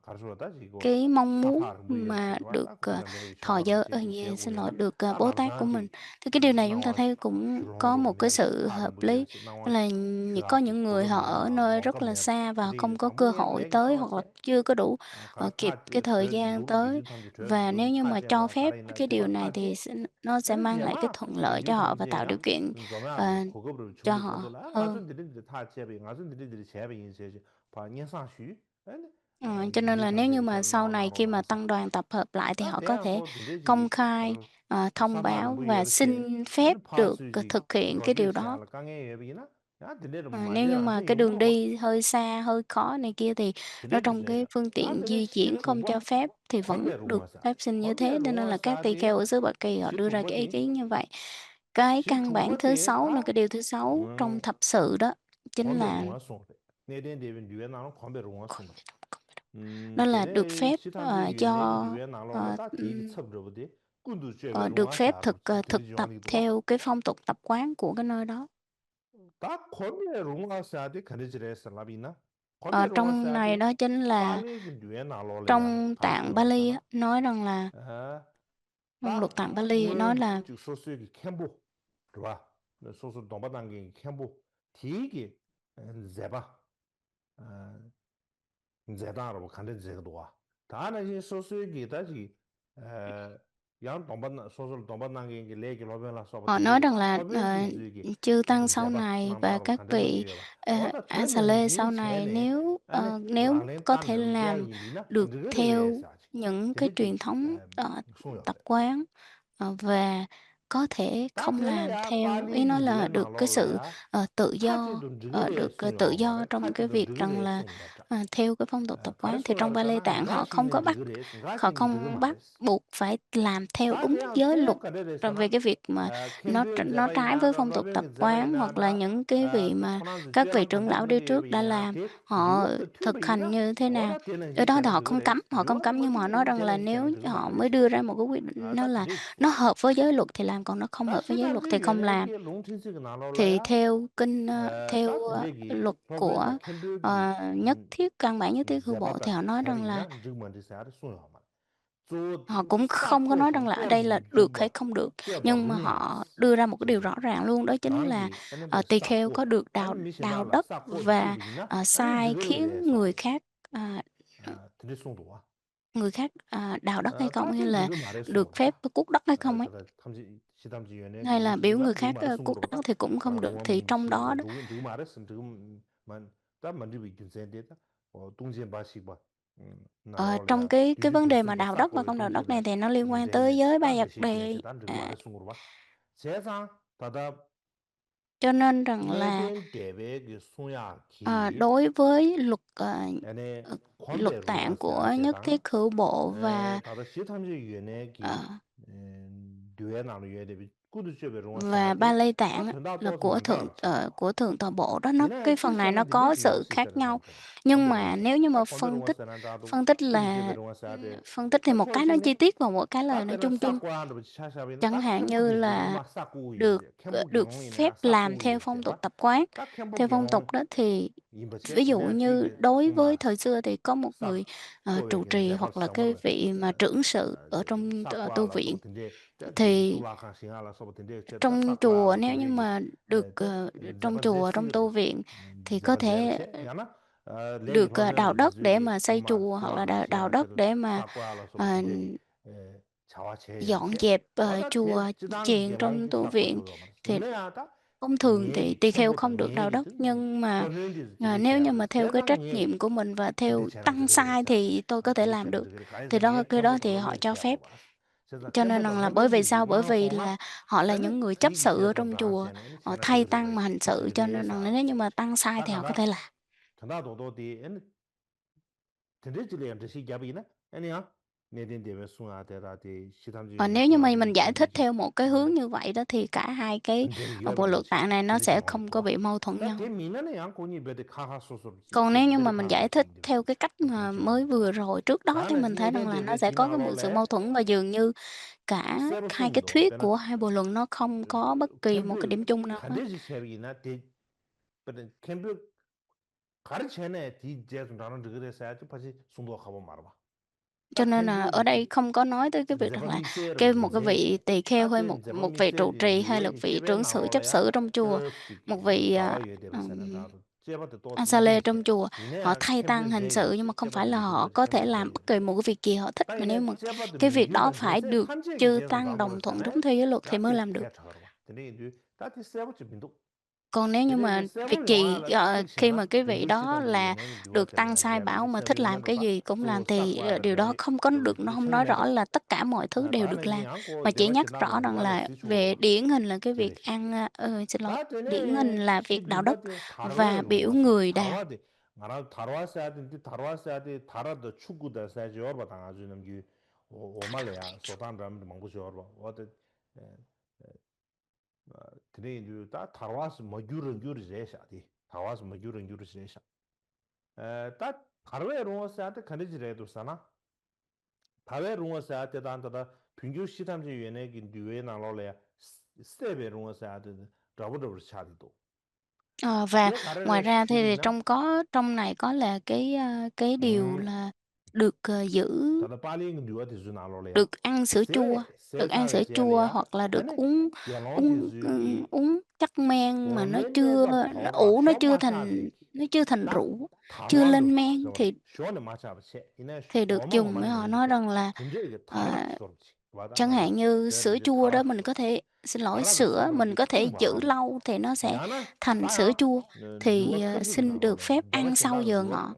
S1: 가르쳐다 이거
S2: cái mong muốn
S1: 사파르
S2: mà
S1: 무예비치도
S2: được
S1: 딱 그냥 내가
S2: thọ
S1: 샤바로
S2: giới
S1: 제비
S2: xin
S1: 제고야
S2: lỗi được
S1: 다
S2: Bố Tát của mình.
S1: 람산디
S2: Thì cái điều này chúng ta
S1: 나와
S2: thấy cũng có
S1: 슈롱도
S2: một cái
S1: 내가
S2: sự
S1: 파르
S2: hợp lý,
S1: 무예비치 나와
S2: là có
S1: 슈라피
S2: những người họ
S1: 고급
S2: ở
S1: 나
S2: nơi rất
S1: 왕급
S2: là
S1: 내가
S2: xa và
S1: 근데
S2: không
S1: 이
S2: có cơ
S1: 당부에
S2: hội
S1: 내기
S2: tới hoặc là
S1: 쇼체
S2: chưa có đủ kịp
S1: 가르타
S2: cái thời
S1: 저
S2: gian
S1: 누가
S2: tới.
S1: 기준 탐지 저
S2: Và nếu
S1: 누구
S2: như mà cho
S1: 타제가
S2: phép
S1: 살아있나
S2: cái điều
S1: 누가
S2: này thì
S1: 타제
S2: nó sẽ
S1: 얘는
S2: mang lại cái
S1: 제마
S2: thuận lợi cho
S1: 기준
S2: họ và tạo điều
S1: 탐지야
S2: kiện ờ,
S1: 좀야 고급으로
S2: cho
S1: 준비
S2: họ
S1: 거들라
S2: hơn.
S1: 가서 들이 다 제비 가서 들이 제비 인세지 봐 년상슈 아니
S2: Cho nên
S1: 기준
S2: là nếu như
S1: 탐지
S2: mà
S1: 잘
S2: sau
S1: 나와
S2: này
S1: 나로
S2: khi mà
S1: 나서
S2: tăng đoàn tập hợp lại thì
S1: 다
S2: họ có thể
S1: 대하고
S2: công
S1: 들이지기
S2: khai thông
S1: 사파를
S2: báo và
S1: 무예비치
S2: xin phép
S1: 아니
S2: được
S1: 파스지
S2: thực hiện cái điều
S1: 로제시
S2: đó.
S1: 알 강에 예비나 야 들이를
S2: Nếu như mà
S1: 맞이한테
S2: cái đường
S1: 용어로 봐
S2: đi hơi xa, hơi khó này kia thì nó trong cái
S1: 들이지제가
S2: phương
S1: 다
S2: tiện
S1: 들이
S2: di chuyển không cho
S1: 시통과
S2: phép thì vẫn
S1: 권배
S2: được
S1: 롱어사
S2: phép xin như
S1: 권배
S2: thế. Cho nên là các tỳ kheo
S1: 롱어사디
S2: ở xứ Ba Kỳ họ đưa ra cái ý
S1: 시통버디
S2: kiến như vậy. Cái căn bản thứ
S1: 시통버디
S2: 6 là
S1: 다
S2: cái điều thứ 6 trong thập sự đó chính
S1: 권배
S2: là
S1: 롱어송 내된 대변 유에 나는 권배 롱어송
S2: đó là được
S1: 되네
S2: phép
S1: 시탐지 유에 내기
S2: cho
S1: 유에 나로라
S2: ờ,
S1: 다 되게 첩저버디 군도 죄베
S2: ờ, được phép
S1: 롱어사로
S2: thực
S1: 들이
S2: tập
S1: 정리도
S2: theo cái phong tục tập quán của cái nơi đó.
S1: 다 권배 롱어사디 그러지래서 라비나
S2: Ờ,
S1: 권배
S2: trong này
S1: 롱어사디
S2: đó chính là
S1: 빨리 그 유에 나로래야
S2: trong
S1: 가르쳐
S2: tạng Bali
S1: 놨잖아
S2: á, nói rằng là trong luật
S1: 다
S2: tạng Bali nói là
S1: 소수의 캠보 그봐 소수 동바단계 캠보 되게 제바 제다로 간데 제도와 다는 소수의 기다지 양 동반 소수 동바단계 레기 로벨라
S2: họ nói
S1: 소바티
S2: rằng là
S1: 코베지 주기
S2: chư tăng sau
S1: 제바
S2: này và
S1: 남다로
S2: các
S1: 간데
S2: vị
S1: 로지여봐 어다
S2: A
S1: 되면
S2: Lê
S1: 긴
S2: sau này
S1: 체네 아니
S2: nếu
S1: 랑랭
S2: có thể
S1: 딴데
S2: làm
S1: 대야이미나
S2: được theo
S1: 느그르레사지
S2: những cái truyền
S1: 되지
S2: thống tập
S1: 송요세
S2: quán và có thể
S1: 다
S2: không làm
S1: 되려야
S2: theo, ý
S1: 빨리
S2: nói là
S1: 유에
S2: được cái sự
S1: 나로래야
S2: tự do,
S1: 타지도 느그르레
S2: được tự
S1: 송요
S2: do
S1: 말에
S2: trong cái
S1: 타지도
S2: việc rằng
S1: 느그르레
S2: là
S1: 송요자
S2: theo cái phong tục tập quán. Thì trong Ba Lê
S1: 가르쳐라잖아
S2: Tạng
S1: 가시는 느그레
S2: họ
S1: 가시는 느그
S2: không bắt
S1: 말했어
S2: buộc phải làm theo
S1: 다
S2: đúng
S1: 대한
S2: giới luật
S1: 대역가
S2: về
S1: 되래서나
S2: cái việc mà
S1: 캔두엔
S2: nó trái với
S1: 제바이나
S2: phong tục tập
S1: 로벤
S2: quán, hoặc là
S1: 제바이나나
S2: những cái vị mà
S1: 코난즈
S2: các vị
S1: 쥐랑
S2: trưởng
S1: 간데
S2: lão đi
S1: 들어게
S2: trước đã
S1: 여비나
S2: làm,
S1: 대
S2: họ
S1: 류업도
S2: thực hành
S1: 튜브이나
S2: như thế nào.
S1: 어라 되는
S2: Ở
S1: 지
S2: đó thì
S1: 쟤는
S2: họ không
S1: 그거래
S2: cấm, nhưng mà họ nói
S1: 류업도
S2: rằng là
S1: 되는
S2: nếu
S1: 쟤는 그거
S2: họ mới
S1: 말했어
S2: đưa ra một cái quyết định nó là
S1: 다
S2: nó
S1: 됐어
S2: hợp với giới luật thì làm, còn nó không hợp với
S1: 다시
S2: giới luật
S1: 담지
S2: thì không làm.
S1: 연예계 롱틴스가
S2: Thì
S1: 나올라야
S2: theo theo
S1: 따뜻하게
S2: luật của
S1: 로벤나 캔두기
S2: nhất thiết, căn bản nhất thiết hữu bộ, thì
S1: 제바바
S2: họ nói rằng là
S1: 제비나 르먼디사를 쏘여만
S2: họ
S1: 저
S2: cũng không có nói rằng
S1: 사포에서
S2: là ở đây là
S1: 떼어지
S2: được hay
S1: 주바
S2: không được,
S1: 떼어봐
S2: nhưng mà họ
S1: 루니마스
S2: đưa ra một cái điều rõ
S1: 제제
S2: ràng luôn, đó chính là
S1: 당기 에네베
S2: tỳ kheo có
S1: 사포
S2: được
S1: 아니
S2: đào
S1: 미시발라
S2: đất
S1: 사포
S2: và
S1: 튜브이나 아니
S2: sai khiến
S1: 느그르레사
S2: à,
S1: 드레송도와
S2: người khác đào đất hay không, hay
S1: 따뜻
S2: là
S1: 느그 말에
S2: được phép
S1: 송어다
S2: cuốc đất hay không ấy,
S1: 그다 탐지 시담지 연예계
S2: hay là biểu người
S1: 롱틴스가 느그
S2: khác
S1: 말에
S2: cuốc
S1: 송으로다
S2: đất thì cũng không được. Thì
S1: 롱엄
S2: trong đó
S1: 시바
S2: đó
S1: 누구 말했음 누구만 딱 만지 비긴 센데다 동진 바시바
S2: ờ, trong
S1: 나로래야
S2: cái vấn
S1: 뒤집힌
S2: đề mà
S1: 쓴바
S2: đào đất và
S1: 사포에
S2: không đào đất
S1: 동진바
S2: này thì nó liên quan tới
S1: 인센데
S2: giới Ba Dật
S1: 딴데 시기에서
S2: Đề.
S1: 딴 느그 말에 송으로 봐 세상 다다
S2: Cho nên rằng là
S1: 내된 대백의 소야기
S2: đối với luật
S1: 안에
S2: luật
S1: 권배
S2: tạng
S1: 롱아스야
S2: của nhất
S1: 제당
S2: thiết hữu bộ
S1: 다다 시탐지
S2: ờ,
S1: 위원회기 뇌나로 위에대비 꾸드죄베
S2: và Ba
S1: 롱아스야디
S2: Lê
S1: 다
S2: Tạng á,
S1: 된다
S2: là
S1: 또 등가 있잖아
S2: của thượng tọa bộ đó, nó
S1: 얘네
S2: cái phần này nó
S1: 찌짜는
S2: có
S1: 드레지
S2: sự
S1: 역시
S2: khác
S1: 있다는
S2: nhau.
S1: 사람들
S2: Nhưng
S1: 콘데로
S2: mà
S1: 왔어.
S2: nếu như mà
S1: 딱 콘데로 왔어. 나도
S2: phân tích
S1: 뚜기
S2: là
S1: 제베로 왔어.
S2: phân tích thì
S1: 딱
S2: một cái nó chi
S1: 초지네.
S2: tiết và một cái là
S1: 딱
S2: nó
S1: 때는
S2: chung chung.
S1: 싹고 하는 차샤비는
S2: Chẳng
S1: 딱
S2: hạn như
S1: 캠프기 지금
S2: là
S1: 막 싹고
S2: được,
S1: 이제 캠프
S2: được phép
S1: 경험이나
S2: làm
S1: 싹고
S2: theo
S1: 이제
S2: phong tục
S1: 봐.
S2: tập quán.
S1: 딱 캠프
S2: Theo phong tục
S1: 경험
S2: đó thì
S1: 임버체
S2: ví dụ
S1: 이내
S2: như
S1: 되게
S2: đối với
S1: 이마
S2: thời xưa thì có một người,
S1: 싹
S2: trụ
S1: 꼬웨기는
S2: trì
S1: 제발
S2: hoặc là cái
S1: 정말
S2: vị mà trưởng sự ở trong
S1: 싹고
S2: tu
S1: 알아서
S2: viện.
S1: 버튼데
S2: Thì
S1: 둘라칸 싱알아서 버튼데 제다
S2: trong
S1: 싹고
S2: chùa
S1: 알아서
S2: nếu như
S1: 버튼데
S2: mà được, trong
S1: 제발
S2: chùa, trong tu
S1: 제시그레
S2: viện thì có
S1: 제발
S2: thể,
S1: 제르체 야나 레기
S2: được, đào
S1: 로면도
S2: đất để
S1: 이즈기
S2: mà xây
S1: 투아
S2: chùa hoặc là
S1: 투아도
S2: đào đất
S1: 시야체도
S2: để mà,
S1: 싹고 알아서
S2: ờ,
S1: 버튼데 자와
S2: dọn
S1: 제야체
S2: dẹp,
S1: 와다
S2: chùa
S1: 지단
S2: chiền trong
S1: 게라기
S2: tu
S1: 싹고
S2: viện.
S1: 줘가 말이야
S2: Thì
S1: 이내야다
S2: thông thường thì
S1: 녜기
S2: tỳ kheo
S1: 캠프다
S2: không được đào
S1: 녜기
S2: đất,
S1: 든
S2: nhưng mà,
S1: 거는데 되게
S2: nếu như
S1: 제야도
S2: mà theo cái
S1: 제가
S2: trách
S1: 녜기
S2: nhiệm của mình và
S1: 근데
S2: theo
S1: 쟤는
S2: tăng
S1: 그렇게
S2: sai
S1: 그랬어.
S2: thì tôi có thể
S1: 근데
S2: làm
S1: 쟤는
S2: được.
S1: 그렇게 가야
S2: Thì đó
S1: 되게
S2: cái đó
S1: 캠프
S2: thì họ
S1: 걸로
S2: cho phép.
S1: 취하고 말았어. 그래서
S2: Cho nên
S1: 캠프다
S2: rằng là bởi vì
S1: 로맨디지
S2: sao? Bởi
S1: 원한
S2: vì
S1: 송아
S2: là họ là
S1: 아니
S2: những người chấp
S1: 이
S2: sự ở
S1: 제손
S2: trong chùa,
S1: 당시에는
S2: họ
S1: 쟤는
S2: thay
S1: 그렇게
S2: tăng mà hành sự, cho nên rằng là nếu như mà tăng sai
S1: 딱
S2: thì họ có
S1: 하나
S2: thể làm.
S1: 전화도도 디 드레질리언 듯이 갑이나 아니야 내된 대회 숭아대라 디
S2: Và
S1: 시탐지에는
S2: nếu như mà mình
S1: 숭아대
S2: giải thích
S1: 딘디지
S2: theo một cái hướng như vậy đó thì cả hai cái,
S1: 근데
S2: bộ
S1: 이거
S2: luật
S1: 되지
S2: tạng này nó
S1: 드레지
S2: sẽ
S1: 말이
S2: không có
S1: 봐.
S2: bị mâu thuẫn
S1: 나
S2: nhau.
S1: 대미나네 양코니 베데 카하소소지
S2: Còn nếu như
S1: 베데
S2: mà mình giải thích
S1: 카하소소인데
S2: theo cái cách mà mới vừa rồi trước đó thì
S1: 나는
S2: mình thấy rằng
S1: 내된
S2: là nó
S1: 대회
S2: sẽ có cái một sự
S1: 디나로래
S2: mâu thuẫn và dường như cả
S1: 세로
S2: hai cái
S1: 숨도
S2: thuyết
S1: 되나
S2: của hai bộ luận nó không có bất kỳ một cái
S1: 캠프
S2: điểm chung nào hết.
S1: 간데지 쉐비나 데 베데 캠프 가르쳐내 디 제스 나는 그래서 아주 다시 숨도 가보 말아봐
S2: Cho
S1: 딱
S2: nên là
S1: 캠프
S2: ở đây không có nói tới cái việc rằng là
S1: 제발이 세를
S2: một cái vị
S1: 내세
S2: tỳ kheo hay
S1: 따뜻
S2: một
S1: 제발이
S2: vị trụ
S1: 세디
S2: trì hay là
S1: 뉴에기
S2: vị
S1: 제베
S2: trưởng sự chấp
S1: 나올래야
S2: sự trong chùa,
S1: 더스티
S2: một vị,
S1: 자와에 대해서는 나도 제바도 또
S2: Asale trong
S1: 인디세
S2: chùa, họ
S1: 이내야
S2: thay tăng
S1: 캠프
S2: hành sự nhưng mà
S1: 제지
S2: không phải
S1: 제바도
S2: là họ
S1: 미두버
S2: có thể
S1: 캠프
S2: làm
S1: 제지
S2: bất kỳ một cái việc gì họ thích, mà nếu
S1: 따이네
S2: mà
S1: 제바도
S2: cái việc đó
S1: 미규다
S2: phải
S1: 내세
S2: được
S1: 탄제기
S2: chư
S1: 대해서
S2: tăng đồng thuận
S1: 담으로서네
S2: đúng theo giới luật thì mới
S1: 나한테
S2: làm được.
S1: 그게 저거 봐 근데 이제 따뜻 세버지 민도
S2: Còn nếu như
S1: 근데
S2: mà
S1: 이제
S2: việc
S1: 세벌
S2: gì,
S1: 용화를 딱
S2: khi mà
S1: 신가
S2: cái vị
S1: 민두
S2: đó
S1: 시담지
S2: là
S1: 연예인 누가
S2: được tăng
S1: 되는
S2: sai
S1: 알지야
S2: bảo mà thích
S1: 세벌
S2: làm
S1: 용화도
S2: cái
S1: 다
S2: gì cũng làm
S1: 수
S2: thì,
S1: 싹고 하는
S2: điều đó
S1: 데비
S2: không có
S1: 또
S2: được, nó
S1: 되게
S2: không nói rõ
S1: 청내다
S2: là tất cả mọi thứ đều được
S1: 다는
S2: làm,
S1: 이 않고
S2: mà chỉ
S1: 제발
S2: nhắc
S1: 지나고
S2: rõ rằng
S1: 누가는
S2: là
S1: 시추고
S2: về
S1: 봐
S2: điển hình là cái việc
S1: 되레시
S2: ăn, xin lỗi,
S1: 다
S2: điển hình
S1: 되네
S2: là
S1: 시
S2: việc đào đất
S1: 민바데 다르래
S2: và biểu
S1: 롱와서
S2: người đào.
S1: 다와데 나라 다와서야 되는데 다와서야 돼 다라도 축구다 사지 얼바 당하주는 게 오말래야 소단 람 망부죠 얼바 어데 드네 이제 다 다와서 뭐 유른 제샤디 다와서 뭐 유른 제샤 딱 다르래 롱와서한테 간지래도 사나 다외 롱어스한테 단다다 평균 시탐지 위원회기 뒤에 나올래야 스텝에 롱어스한테 더블 차디도
S2: Và
S1: 제
S2: ngoài
S1: 가르래
S2: ra thì
S1: 시비나
S2: trong này có là cái điều
S1: 음
S2: là được, giữ
S1: 다다 빨리 뉴어디 주 나올래야
S2: được ăn sữa chua,
S1: 세
S2: được ăn
S1: 세상을
S2: sữa chua
S1: 제알이야
S2: hoặc là được
S1: 아니
S2: uống
S1: 갤런디 주기
S2: uống chất men mà
S1: 원래가 파워라
S2: nó chưa thành
S1: 딱
S2: rượu, chưa
S1: 다와도
S2: lên men
S1: 저거 쇼네 마차버체 이내
S2: thì được
S1: 어마어마
S2: dùng để
S1: 많이
S2: họ
S1: 걸리지
S2: nói rằng là,
S1: 근데 이게
S2: ờ,
S1: 다락 쇼르지 와다
S2: chẳng
S1: 나도
S2: hạn như
S1: 제가
S2: sữa
S1: 이제
S2: chua đó
S1: 다락
S2: mình
S1: 쇼르
S2: có thể xin lỗi,
S1: 다락을
S2: sữa mình
S1: 써버리기
S2: có
S1: 딱
S2: thể giữ
S1: 말하면
S2: lâu thì nó sẽ
S1: 야나
S2: thành sữa
S1: 따야
S2: chua, thì,
S1: 누가 컨디기
S2: xin được
S1: 나올래
S2: phép
S1: 내가
S2: ăn sau
S1: 진단을
S2: giờ
S1: 누가
S2: ngọ.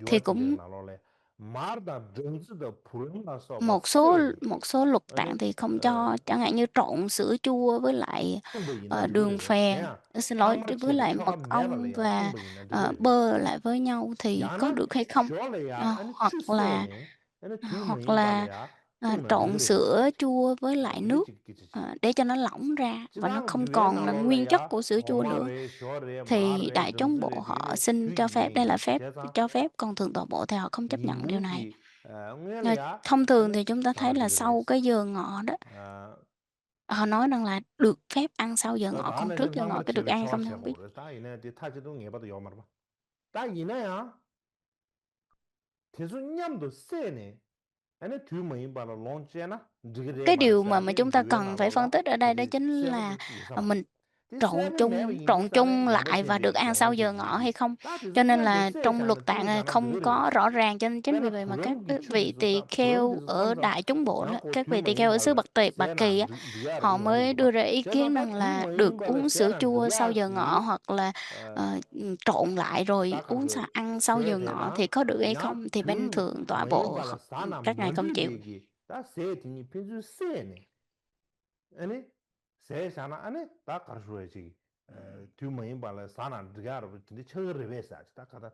S2: Thì
S1: 누가 진단
S2: cũng
S1: 나올래 말다 정지도 불응나서 뭐 세베
S2: một số luật
S1: 아니
S2: tạng thì không cho, chẳng hạn như trộn sữa chua với lại,
S1: 충분히나
S2: đường
S1: 누구래
S2: phèn,
S1: 야
S2: xin lỗi,
S1: 땅마르
S2: với
S1: 체베
S2: lại
S1: 처가
S2: mật ong
S1: 매발래야
S2: và,
S1: 충분히나 누구래
S2: bơ lại với nhau thì có
S1: 야나
S2: được hay không?
S1: 쇼래야 아니
S2: Hoặc là
S1: 추세네 아니
S2: hoặc
S1: 뒤모임
S2: là,
S1: 발래야 뚱나
S2: trộn
S1: 누구래
S2: sữa chua với lại
S1: 되게
S2: nước,
S1: 찍기지
S2: để cho nó lỏng ra và nó
S1: 지당
S2: không
S1: 뉴에
S2: còn là nguyên chất
S1: 나올래야
S2: của sữa chua nữa.
S1: 오마레 쇼레
S2: Thì
S1: 마레
S2: Đại Chúng Bộ
S1: 정스레
S2: họ
S1: 되게
S2: xin cho phép, đây là
S1: 뒤지네
S2: phép
S1: 대사
S2: cho phép, còn Thượng tọa Bộ thì họ không chấp nhận điều này.
S1: 이무기 응엘이야
S2: Thông thường
S1: 아니
S2: thì chúng ta thấy là sau
S1: 가르치그레스
S2: cái giờ ngọ đó,
S1: 아
S2: họ nói rằng là được phép ăn sau giờ ngọ, còn
S1: 나는
S2: trước
S1: 지금
S2: giờ ngọ
S1: 상마르
S2: cái được
S1: 체베
S2: ăn hay
S1: 처와
S2: không thì không biết.
S1: 체고 다 이네 타지도 해봐도 요 말봐 다 이네야 대순냠도 세네 아니 뒤모임 발로 론체나 지그레
S2: Cái điều mà
S1: 바르샤디
S2: chúng ta
S1: 뉴에
S2: cần phải phân
S1: 나올라
S2: tích ở đây đó
S1: 되게
S2: chính là,
S1: 세버드 이사마
S2: mình
S1: 디 세베 매버
S2: trộn chung
S1: 인디사네
S2: lại và được
S1: 양버체디
S2: ăn sau giờ ngọ
S1: 갤런디지
S2: hay không.
S1: 다
S2: Cho nên
S1: 대순냠도
S2: là trong luật
S1: 세샤는
S2: tạng
S1: 뒤에
S2: này
S1: 자나
S2: không có
S1: 드그레스
S2: rõ ràng, cho nên chính vì
S1: 빼나
S2: vậy mà các
S1: 불응기
S2: vị
S1: 축에서
S2: tỳ
S1: 다
S2: kheo
S1: 불응기서
S2: ở
S1: 산다
S2: Đại Chúng Bộ đó,
S1: 양고
S2: các vị tỳ kheo
S1: 뒤모임
S2: ở xứ
S1: 발로
S2: Bạch Tỳ, Bạch
S1: 세나
S2: Kỳ á,
S1: 누가
S2: họ
S1: 이모기
S2: mới
S1: 봐
S2: đưa ra ý
S1: 제가
S2: kiến
S1: 다
S2: rằng là
S1: 뒤모임
S2: được
S1: 발로
S2: uống sữa
S1: 세나
S2: chua sau giờ ngọ
S1: 누가지
S2: hoặc là, trộn lại rồi
S1: 딱한테
S2: ăn sau
S1: 줘야
S2: giờ ngọ thì
S1: 되나
S2: có được hay
S1: 야
S2: không? Thì bên
S1: 뒤
S2: Thượng tọa
S1: 모임
S2: Bộ
S1: 발로 사나
S2: các ngài không
S1: 먼저
S2: chịu.
S1: 얘기 다 세팅이 편주 세네 아니 세사나 아니 다 가르쳐야지 뒤 모임 발로 사나 드가르 근데 처를 왜사 딱 가다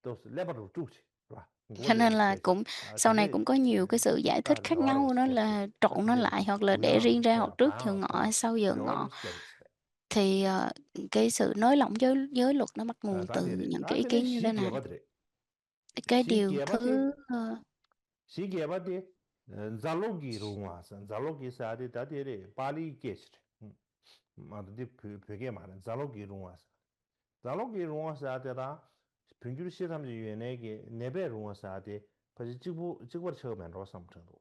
S1: 또 레버를 쭉지 봐
S2: Cho nên
S1: 이거를
S2: là
S1: 세지
S2: cũng sau này
S1: 근데
S2: cũng có nhiều cái sự giải thích
S1: 딱
S2: khác
S1: 묘하게
S2: nhau, đó
S1: 스포츠
S2: là
S1: 딱
S2: trộn nó
S1: 근데
S2: lại hoặc là để
S1: 우연하게
S2: riêng ra hoặc
S1: 제가
S2: trước giờ
S1: 다양한
S2: ngọ hay
S1: 스포츠
S2: sau giờ ngọ.
S1: 묘하게 스포츠
S2: Thì, cái sự nới lỏng giới luật nó bắt nguồn
S1: 다
S2: từ
S1: 되래.
S2: những cái
S1: 다
S2: ý
S1: 되네
S2: kiến như thế nào?
S1: 시계바드래.
S2: Cái điều
S1: 시계바드
S2: thứ,
S1: 시계바드 잘로기 롱와서 잘로기 사데 다 되래. 빨리 깨시래. 마드디 벽에 많은 잘로기 롱와서 잘로기 롱와서 하다가 평균 시험지 유엔에게 네배 롱와서 하되 벌써 직부 처음에 로삼 정도.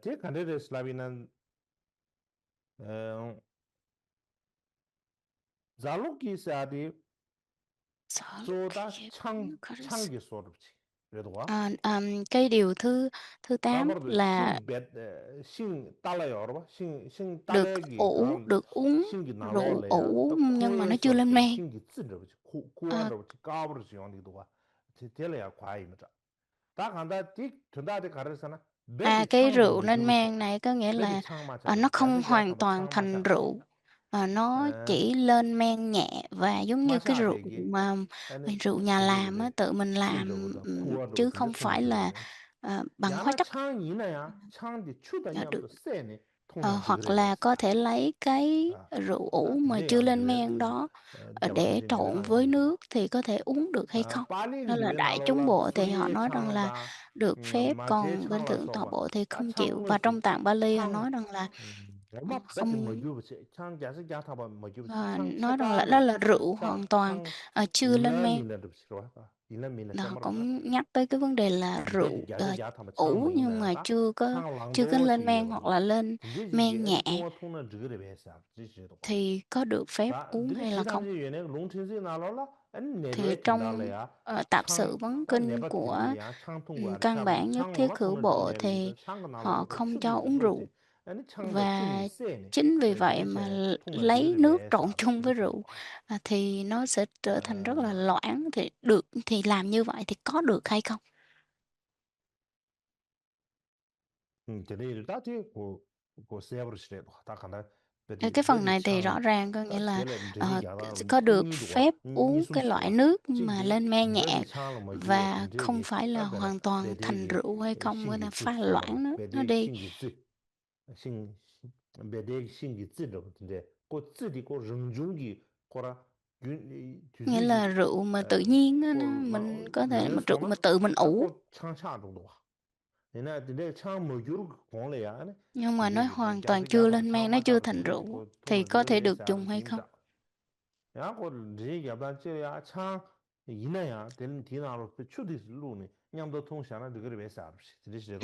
S1: 제 간데데 슬라비는 잘로기 사데 쪼다 창기 소르지. 그래도 와.
S2: cái điều thứ thứ 8
S1: 가버도
S2: là
S1: 신 달라요, 여러분. 신
S2: được
S1: 달래기
S2: ủ,
S1: 간
S2: được uống
S1: 신기
S2: rượu
S1: 나로래야.
S2: ủ
S1: 또
S2: nhưng mà nó chưa
S1: 코에서
S2: lên men.
S1: 신기 찌르지.
S2: Ờ,
S1: 코안으로 까버지 용리도 와. 될래야 과이면서. 다 간다 딕 전다데 가르잖아. 배디
S2: cái
S1: 창도
S2: rượu lên
S1: 먹유세.
S2: men này có nghĩa
S1: 배디
S2: là,
S1: 창 마찬가지.
S2: nó không
S1: 야세
S2: hoàn
S1: 야타마
S2: toàn
S1: 창
S2: thành
S1: 마찬가지.
S2: rượu, nó
S1: 에
S2: chỉ lên men nhẹ và giống như cái rượu
S1: 마샤베기
S2: mà
S1: 아니
S2: rượu nhà làm á,
S1: 진저거래
S2: tự mình làm,
S1: 찐저거다 코어로
S2: chứ
S1: 진짜
S2: không phải là,
S1: 생기지거든.
S2: bằng hóa
S1: 야나
S2: chất.
S1: 창이나야 창디
S2: Được
S1: 추다냐도 세네 통남
S2: hoặc
S1: 지그래
S2: là có
S1: 베사.
S2: thể lấy cái
S1: 아,
S2: rượu ủ
S1: 다
S2: mà
S1: 근데
S2: chưa
S1: 양
S2: lên
S1: 되게
S2: men đó, để
S1: 대바르지
S2: trộn
S1: 내배랑
S2: với
S1: 우리도.
S2: nước thì có thể uống được hay
S1: 아,
S2: không? Đó
S1: 빨리
S2: là
S1: 류에
S2: Đại Chúng
S1: 나로라
S2: Bộ thì họ
S1: 순리
S2: nói rằng là
S1: 창다.
S2: được phép,
S1: 마제
S2: còn bên
S1: 창라
S2: Thượng Tọa
S1: 써봐.
S2: Bộ thì
S1: 다
S2: không chịu. Và trong
S1: 창것이
S2: Tạng Bali họ
S1: 창
S2: nói rằng là,
S1: 얼마 뱉지
S2: không
S1: 먹여보지. 창 자식 야타봐 먹여보지. 창
S2: nói rằng là đó
S1: 채가르.
S2: là rượu hoàn toàn,
S1: 창
S2: chưa lên men.
S1: 일남이라도 싫어할까? 일남이나
S2: Họ
S1: 셈으로다.
S2: cũng nhắc tới cái vấn đề là
S1: 배디
S2: rượu,
S1: 야식 야타봐 창
S2: ủ nhưng mà
S1: 먹이나다.
S2: chưa có
S1: 창랑도
S2: lên men hoặc
S1: 지게버리.
S2: là lên
S1: 진짜지게
S2: men nhẹ
S1: 아니 중화 통는 지그래 배사. 지지도 봐.
S2: thì có được phép
S1: 다
S2: uống
S1: 들이
S2: hay là không?
S1: 시탐지 위에 롱친지 나로라. 아니
S2: Thì
S1: 내려에
S2: trong
S1: 진달래야.
S2: tạp sự
S1: 창
S2: vấn kinh
S1: 내가
S2: của
S1: 뒤들이야. 창 통과
S2: căn
S1: 알차버지.
S2: bản nhất
S1: 창
S2: thiết
S1: 얼마
S2: khử
S1: 통는 저
S2: bộ
S1: 내리기도
S2: thì
S1: 창가
S2: họ
S1: 나로도 그
S2: không cho
S1: 추도
S2: uống rượu.
S1: 그렇지. 아니 창다
S2: Và
S1: 힘이 세네.
S2: chính vì vậy mà
S1: 대체 통는
S2: lấy
S1: 지그래
S2: nước trộn
S1: 배사.
S2: chung với
S1: 지지도
S2: rượu,
S1: 봐.
S2: thì nó sẽ trở thành rất là
S1: 어,
S2: loãng. Thì được thì làm như vậy thì có được hay không?
S1: 저리 다티 고 세버시래. 다 간다.
S2: Cái
S1: 배디
S2: phần
S1: 배디
S2: này thì
S1: 창
S2: rõ ràng có nghĩa
S1: 다
S2: là,
S1: 텔레 저리 야다
S2: có được
S1: 니도 와.
S2: phép uống cái
S1: 니숨시도
S2: loại
S1: 와.
S2: nước mà
S1: 징디
S2: lên men
S1: 배디
S2: nhẹ
S1: 창을 뭐 유에
S2: và không
S1: 진저기
S2: phải là
S1: 다베라
S2: hoàn toàn thành
S1: 배디기
S2: rượu hay không, có thể
S1: 신기
S2: pha
S1: 찌 말아.
S2: loãng nó
S1: 배디
S2: đi.
S1: 신기 찌. 신 배디 신기 찌로 근데 그 찌디 그 릉중기 거라
S2: Nghĩa là
S1: 주주기
S2: rượu mà tự nhiên á, mình có thể mà rượu mà
S1: 렌소마
S2: tự mình ủ.
S1: 딱그 창차 정도 와. 얘네 내 창뭐 유로 공래야.
S2: Nhưng mà nó
S1: 진저기
S2: hoàn toàn
S1: 야색
S2: chưa
S1: 야타
S2: lên men, nó chưa
S1: 창마차도
S2: thành
S1: 진저기
S2: rượu
S1: 그
S2: thì
S1: 통은
S2: có
S1: 지그래
S2: thể được
S1: 배사
S2: dùng hay không?
S1: 진짜. 야고 리 야반지야 창 이나야 될 디나로 그 추디 루네 냠도 통샤나 그래 배사 없이 들으시죠.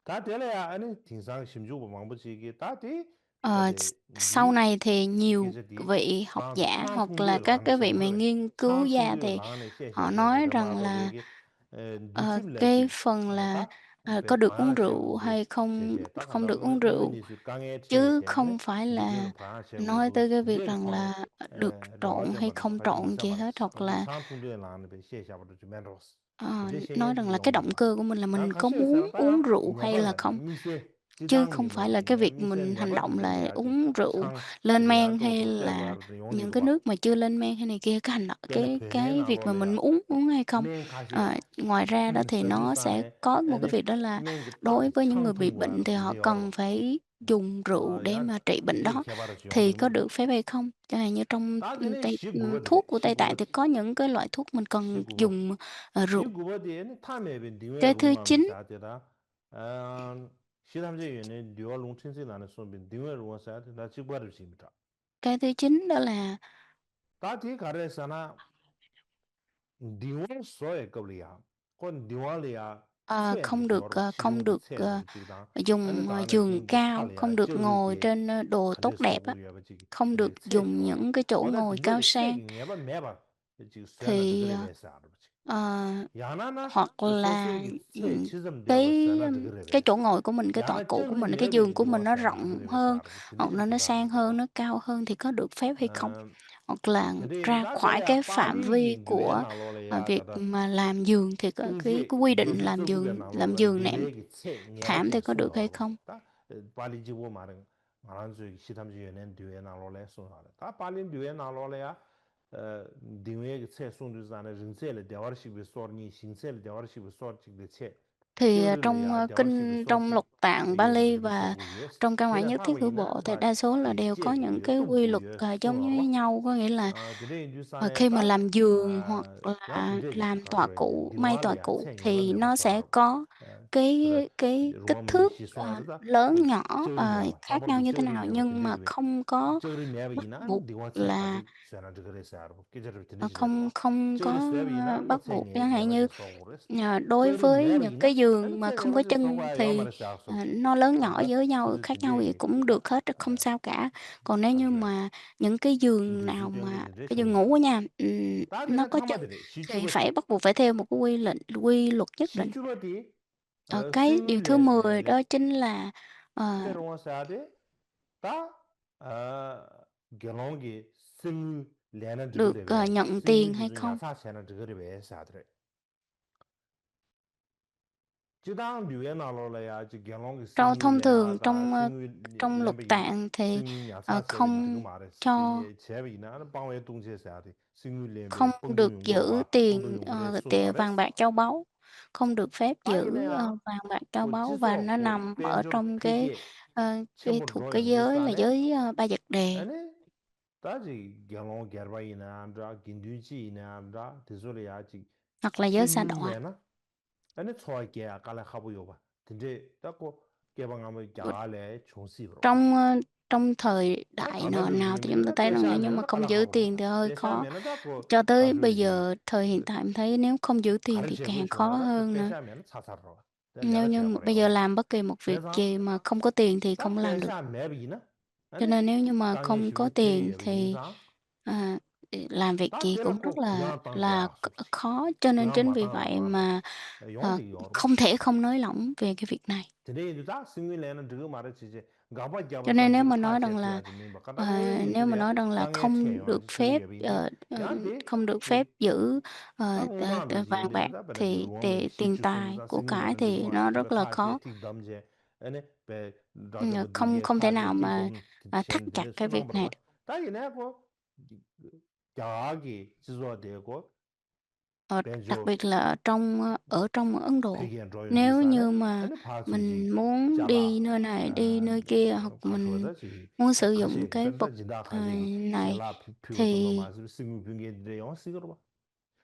S1: 다 될래야 아니 등상 심주고 망부지기 다디
S2: Ờ,
S1: 어디
S2: sau
S1: 디
S2: này thì nhiều
S1: 계제디
S2: vị học
S1: 강
S2: giả hoặc là
S1: 창통도에
S2: các
S1: 라는
S2: cái vị mà
S1: 셈으로
S2: nghiên cứu gia
S1: 창통도에
S2: thì
S1: 라는
S2: họ
S1: 셰셰셰디
S2: nói rằng
S1: 마도
S2: là,
S1: 되게
S2: cái
S1: 느낌래지
S2: phần là,
S1: 다
S2: có được uống rượu
S1: 방아셰고도
S2: hay không
S1: 셰셰 딱
S2: không
S1: 간다
S2: được uống rượu,
S1: 루미니스 강에
S2: chứ
S1: 셰셰네
S2: không phải là
S1: 느낌은
S2: nói
S1: 방아셰고도
S2: tới cái việc
S1: 되게
S2: rằng
S1: 방
S2: là được trộn hay
S1: 레와셈바르
S2: không
S1: 바지
S2: trộn gì
S1: 이사바르
S2: hết, hoặc
S1: 근데
S2: là,
S1: 창통도에 라는 배 셰셰바르 좀 맨로스 이제
S2: nói rằng
S1: 셰셰지
S2: là cái động
S1: 용도와
S2: cơ của mình là
S1: 나
S2: mình có
S1: 가시에
S2: muốn
S1: 살았다야
S2: uống rượu hay là
S1: 네바라
S2: không.
S1: 미세
S2: Chứ không
S1: 지당니
S2: phải là
S1: 말지
S2: cái việc
S1: 미세
S2: mình hành
S1: 네바드
S2: động là
S1: 될래야지
S2: uống rượu
S1: 창
S2: lên men hay
S1: 리아도도
S2: là
S1: 세바르도
S2: những
S1: 용리도
S2: cái
S1: 봐
S2: nước mà chưa lên men hay này kia, cái hành động
S1: 때는
S2: cái
S1: 배해나
S2: việc mà mình
S1: 롤래야
S2: uống hay không.
S1: 맨 가시야
S2: Ngoài ra đó thì nó sẽ
S1: 선지산에
S2: có một cái
S1: 아니
S2: việc đó là
S1: 맨그
S2: đối
S1: 딱
S2: với những người bị bệnh
S1: 창통과
S2: thì họ
S1: 이제
S2: cần
S1: 여러분
S2: phải dùng rượu để
S1: 야
S2: mà trị bệnh
S1: 이제
S2: đó,
S1: 개발하지
S2: thì
S1: 용리
S2: có
S1: 뭐
S2: được phép hay không? Chẳng hạn như trong
S1: 다들이
S2: thuốc
S1: 시구버들이
S2: của Tây Tạng thì có những cái loại thuốc mình cần dùng rượu.
S1: 시구버디에는 탐에빈 니웨
S2: Cái thứ
S1: 롱암
S2: 9
S1: 사데다 시담제 위에 뉴얼 롱친지 나는 손빈 니웨 롱아 사데다 지구버르십니다
S2: cái thứ 9 đó là
S1: 다디 가레사나 니웨 소에 거리야 건 니월이야 체니 여러분
S2: không
S1: 시중기
S2: được
S1: 체도 지기다 아니
S2: dùng
S1: 다네
S2: giường
S1: 빙고
S2: cao, không
S1: 탈이야
S2: được ngồi
S1: 저르게
S2: trên đồ tốt
S1: 간데
S2: đẹp á,
S1: 소부야 버지기
S2: không được
S1: 근데
S2: dùng
S1: 체도와
S2: những cái chỗ
S1: 거다
S2: ngồi cao
S1: 딘데게
S2: sang.
S1: 체기 내가 매봐 지금 쇠나
S2: Thì
S1: 그래 배사 알아보지
S2: ờ,
S1: 야나나
S2: hoặc là
S1: 소소기 체 지점 되어
S2: cái
S1: 쇠나 그래
S2: cái chỗ
S1: 배사
S2: ngồi của mình, cái tọa
S1: 야나
S2: cụ của
S1: 정리
S2: mình, cái giường
S1: 내베기
S2: của mình nó
S1: 디와사나
S2: rộng
S1: 그래 배사
S2: hơn,
S1: 알아보지
S2: hoặc
S1: 근데
S2: là nó
S1: 지다
S2: sang hơn,
S1: 알아보지도
S2: nó cao hơn thì có được phép hay không? Hoặc là
S1: 근데
S2: ra khỏi
S1: 다들이야
S2: cái phạm vi
S1: 빨리 뉴에
S2: của
S1: 나로래야
S2: việc
S1: 다다
S2: mà làm giường thì có cái
S1: 뚱지
S2: quy định
S1: 버스 저급에
S2: làm
S1: 나로라
S2: giường nệm
S1: 뉴에기 체
S2: thảm thì
S1: 녀바티
S2: có được hay
S1: 손하러
S2: không?
S1: 다 빨리 지고 말한 수 시탐지에는 뉴에 나로래 손하러 다 빨리 뉴에 나로래야 뉴에기 체 손주자네 rin세를 대화식비 소르니 신세를 대화식비 소르직데 체
S2: Thì,
S1: 저를 야
S2: trong Lục Tạng
S1: 되게
S2: Bali
S1: 그래서
S2: và
S1: 보여스
S2: trong Căn Bản
S1: 대략
S2: Nhất Thiết Hữu
S1: 하고이나
S2: Bộ thì
S1: 다
S2: đa số là đều có những
S1: 제베
S2: cái
S1: 또
S2: quy luật, giống như
S1: 보여스노로
S2: nhau. Có nghĩa là,
S1: 아 드레 인주사에
S2: khi mà làm giường hoặc
S1: 야
S2: là
S1: 근데
S2: làm tọa
S1: 가서
S2: cụ, may tọa
S1: 리노알레
S2: cụ
S1: 아체
S2: thì
S1: 영감에
S2: nó sẽ
S1: 봤어
S2: có
S1: 그래
S2: cái kích
S1: 로마
S2: thước,
S1: 시소하다
S2: lớn,
S1: 그
S2: nhỏ,
S1: 저리 내봐
S2: khác nhau
S1: 사버도
S2: như thế
S1: 저리
S2: nào,
S1: 내봐
S2: nhưng mà
S1: 근데
S2: không có
S1: 저리 내봐
S2: bắt
S1: 이나
S2: buộc
S1: 리와체
S2: là
S1: 가지 쇠나 그래서 알고 깨저를
S2: Ờ,
S1: 드리지
S2: không
S1: 됐다
S2: không
S1: 저리
S2: có
S1: 쇠비 이나
S2: bắt
S1: 맞세
S2: buộc. Chẳng hạn
S1: 내봐
S2: như,
S1: 쏘고 그랬어
S2: đối
S1: 저리
S2: với
S1: 내봐
S2: những cái
S1: 이나 아니
S2: giường mà
S1: 쇠
S2: không có
S1: 내봐
S2: chân
S1: 쏘고 요
S2: thì,
S1: 말했어 약속
S2: nó lớn nhỏ
S1: 알다
S2: với nhau,
S1: 그래서
S2: khác nhau thì
S1: 근데
S2: cũng được hết, không sao cả. Còn nếu như
S1: 가져야
S2: mà những cái giường
S1: 인도주
S2: nào mà
S1: 병기들의
S2: cái giường
S1: 종이다
S2: ngủ á nha, nó
S1: 딸이는
S2: có chân
S1: 타마들이
S2: thì
S1: 시주버디
S2: phải bắt buộc phải theo một cái quy luật nhất định.
S1: 시주버디
S2: Cái điều thứ 10
S1: 승률
S2: đó chính là,
S1: 때롱어 사데 다 결혼기 승률 내는
S2: được,
S1: 저거래 왜
S2: nhận tiền
S1: 승률
S2: hay
S1: 기준
S2: không.
S1: 야사세는 저거래 왜 사드래 지당 류에 나로라야 지 결혼기 승률
S2: Thông thường
S1: 내하다 승률
S2: trong Lục
S1: lem베이나
S2: Tạng thì,
S1: 승률 야사세비 저거
S2: không
S1: 말해
S2: cho
S1: 제비나 방외 동시에 해야 돼 승률
S2: không
S1: lem베
S2: được
S1: 뻥동용
S2: giữ
S1: 거와
S2: tiền,
S1: 뻥동용 그래 소
S2: tiền vàng
S1: 말했어
S2: bạc châu báu, không được phép giữ,
S1: 따이네야
S2: vàng bạc châu
S1: 그
S2: báu, và
S1: 지소
S2: nó
S1: 그
S2: nằm ở
S1: 벤조
S2: trong
S1: 폐기에 첨부를
S2: thuộc
S1: 줘야
S2: cái giới là
S1: 뉴스안에
S2: giới, ba vật đề.
S1: 아니 다지 결혼 결바이나 암라 긴두지나 암라 디솔이야 지
S2: Hoặc là giới sa đọa.
S1: 승률내나 아니 초아게 아까라 하고요 봐 근데 딱고 개방하면 야갈에 좋습니다
S2: Trong, trong thời
S1: 아
S2: đại nào
S1: 단단히
S2: nào thì chúng ta
S1: 주민들이나
S2: thấy rằng nếu như mà
S1: 대샤면은
S2: không
S1: 깔라
S2: giữ
S1: 하고
S2: tiền thì hơi khó.
S1: 대샤면은 다고
S2: Cho tới bây
S1: 가져야지
S2: giờ, thời hiện tại em thấy nếu không giữ tiền thì
S1: 가르쳐
S2: càng
S1: 그
S2: khó
S1: 좋아라 그
S2: hơn nữa.
S1: 대샤면은 차사로
S2: Nếu
S1: 내가
S2: như bây giờ
S1: 제발해요
S2: làm bất kỳ một việc
S1: 그래서
S2: gì mà không có tiền thì không
S1: 딱
S2: làm được.
S1: 대샤 맵이나
S2: Cho
S1: 아니
S2: nên nếu như mà
S1: 땅에
S2: không có
S1: 쉬비
S2: tiền
S1: 폐기에
S2: thì,
S1: 인상
S2: à, làm việc
S1: 딱
S2: gì cũng rất
S1: 대놓고
S2: là
S1: 그냥 땅 계약속지
S2: khó. Cho nên
S1: 그냥
S2: chính vì
S1: 마땅하라
S2: vậy
S1: 마음에
S2: mà,
S1: 용기 열어봐
S2: không thể không nới lỏng về cái việc này.
S1: 드레이도 다 승인내는 저거 말했지 가봐
S2: Cho
S1: 잡아
S2: nên nếu
S1: 삼지가
S2: mà nói
S1: 타체
S2: rằng là,
S1: 투야지 민바 간다 왜
S2: nếu mà
S1: 인도야
S2: nói rằng là
S1: 땅에
S2: không được
S1: 채용하지
S2: phép,
S1: 승유협인데 야한테
S2: giữ,
S1: 딱 옹망하듯이
S2: vàng bạc
S1: 얘네들 베레
S2: thì
S1: 로마의
S2: tiền
S1: 시주
S2: tài,
S1: 성사
S2: của cải
S1: 승인내는 저거
S2: thì
S1: 말해
S2: nó
S1: 걔가
S2: rất là khó.
S1: 타체 틱 담제 아니 배 라자고
S2: Không
S1: 디게
S2: không thể
S1: 타체
S2: nào
S1: 틱
S2: mà,
S1: 담
S2: thắt
S1: chen
S2: chặt
S1: 되게
S2: cái
S1: 순항
S2: việc này
S1: 버려
S2: được.
S1: 딱 이내고 야하게 지소되고
S2: Đặc
S1: 벤조
S2: biệt là ở trong Ấn Độ.
S1: 폐기한 로연
S2: Nếu
S1: 주사네
S2: như mà
S1: 아니
S2: mình
S1: 파수지
S2: muốn đi
S1: 잘라
S2: nơi này, đi nơi kia, hoặc mình
S1: 가져다지
S2: muốn sử dụng
S1: 가시
S2: cái vật,
S1: 그래서 진다 가지
S2: này
S1: 젤라 피고 좀
S2: thì,
S1: 너무 승부 병에 영어 쓰거라 봐.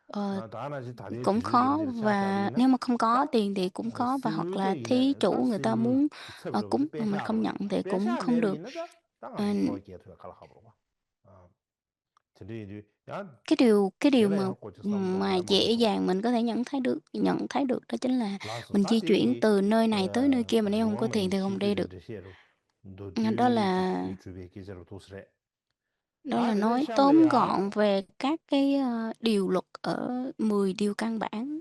S2: ờ,
S1: 다 하나씩 다들
S2: cũng
S1: 뒤지게
S2: khó.
S1: 문제를
S2: Và
S1: 찾아버리나?
S2: nếu mà không có
S1: 다
S2: tiền thì cũng khó, và hoặc là
S1: 승유대
S2: thí
S1: 이나
S2: chủ
S1: 다
S2: người ta
S1: 승유
S2: muốn,
S1: 처벌을
S2: cúng
S1: 그래
S2: mà mình không
S1: 빼샤로
S2: nhận thì cũng
S1: 빼샤
S2: không được.
S1: 매비나 다
S2: Ờ,
S1: 아무 소화기에 들어 갈아 가보고 봐. 근데 이제 야
S2: cái điều
S1: 제가
S2: mà,
S1: 하고 저 삼도 야
S2: dễ
S1: 말고
S2: dàng mình có thể nhận thấy được đó chính là
S1: 라서
S2: mình di chuyển
S1: 다들이
S2: từ nơi này tới nơi kia, mà nếu không có tiền
S1: 로마의
S2: thì không đi được.
S1: 시주를 시에로
S2: Đó
S1: 너뒤
S2: là
S1: 주변 계절로 도스래
S2: đó là
S1: 다들
S2: nói tóm
S1: 샴레야
S2: gọn về các cái, điều luật ở 10 điều căn bản.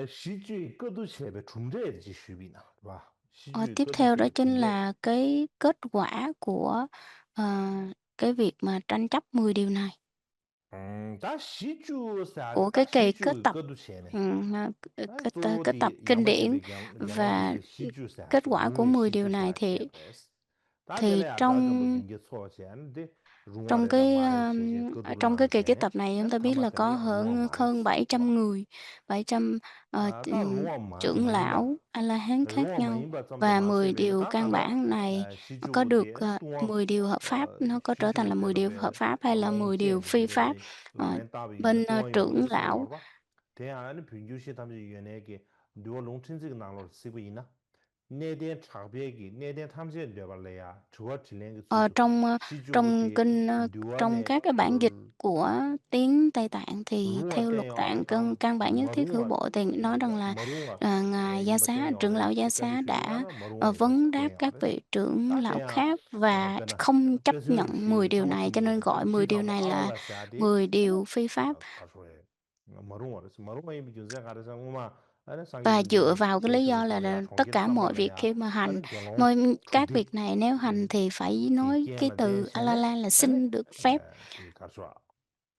S1: 시주의 끝도시에 중재에 대해 수비나 봐 시주의
S2: Tiếp theo đó
S1: 끝도시에
S2: chính
S1: 중재
S2: là cái kết quả của, ờ, cái việc mà tranh chấp 10 điều này,
S1: 다 시주사
S2: của
S1: 다
S2: cái kỳ kết
S1: 시주의
S2: tập,
S1: 끝도시에네
S2: kết tập
S1: 또디
S2: kinh điển.
S1: 영어제비
S2: Và
S1: 영어제비 시주사
S2: kết quả của
S1: 루미
S2: 10 điều này
S1: 시주사 제브레스 다들에 아까 정도
S2: trong
S1: 빙게 소시하는데
S2: trong
S1: 루마레라
S2: cái,
S1: 말에 제제 끝으로
S2: trong cái kỳ kết
S1: 나오세네
S2: tập này chúng
S1: 아니
S2: ta biết là có
S1: 가마테네 루마
S2: hơn hơn
S1: 말했어 봐
S2: 700 người, 700,
S1: 다 루마 말이
S2: trưởng
S1: 마임바
S2: lão A-la-hán khác
S1: 루마
S2: nhau.
S1: 마임바 좀 더
S2: Và
S1: 마세
S2: 10 điều
S1: 베베다
S2: căn
S1: 간다
S2: bản này có được,
S1: 시주데 또
S2: 10 điều hợp pháp, nó có trở thành là 10 điều hợp
S1: 시주대로베
S2: pháp hay là 10 điều
S1: 롱젠
S2: phi pháp.
S1: 근데베
S2: Ờ,
S1: 라멘 따비나
S2: bên,
S1: 또
S2: trưởng
S1: 영어를 쓰고
S2: lão,
S1: 말봐 대한 평균시 담지위원회에게 누가 롱천직 나로 쓰고 있나 내대 차벽이 내대 탐지에 되발래야 주어 질랭 그
S2: ờ,
S1: 수수
S2: trong,
S1: 시주부터
S2: trong
S1: 누가네
S2: các cái bản dịch của tiếng Tây Tạng thì
S1: 루마
S2: theo Luật
S1: 깨요
S2: Tạng
S1: 다
S2: căn bản nhất thiết hữu
S1: 머룽아
S2: bộ thì nói rằng là,
S1: 머룽아
S2: ngài Gia Xá,
S1: 임바테네
S2: trưởng
S1: 오래
S2: lão Gia
S1: 시까지
S2: Xá đã,
S1: 주비나나 머룽아 임바
S2: vấn đáp
S1: 깨요
S2: các
S1: 그래서
S2: vị trưởng lão
S1: 따대야
S2: khác và
S1: 베나
S2: không chấp nhận 10
S1: 폐쇄시
S2: điều này, cho nên
S1: 상호치무거든 다
S2: gọi 10 điều
S1: 지담
S2: này là
S1: 알라라사디
S2: 10
S1: 아니
S2: điều phi pháp.
S1: 가서에 머룽아를 머룽아 임비 준세 가르상 우마 아니
S2: Và
S1: 상기들
S2: dựa
S1: 되게
S2: vào cái lý
S1: 제시로
S2: do là
S1: 줘야
S2: tất
S1: 총기를
S2: cả mọi việc
S1: 삼발래야
S2: khi mà hành,
S1: 아니 결혼
S2: các
S1: 초대
S2: việc này nếu hành thì phải nói cái
S1: 디게나
S2: từ
S1: 대신에
S2: A-la-la là
S1: 아니
S2: xin được phép.
S1: 디 가서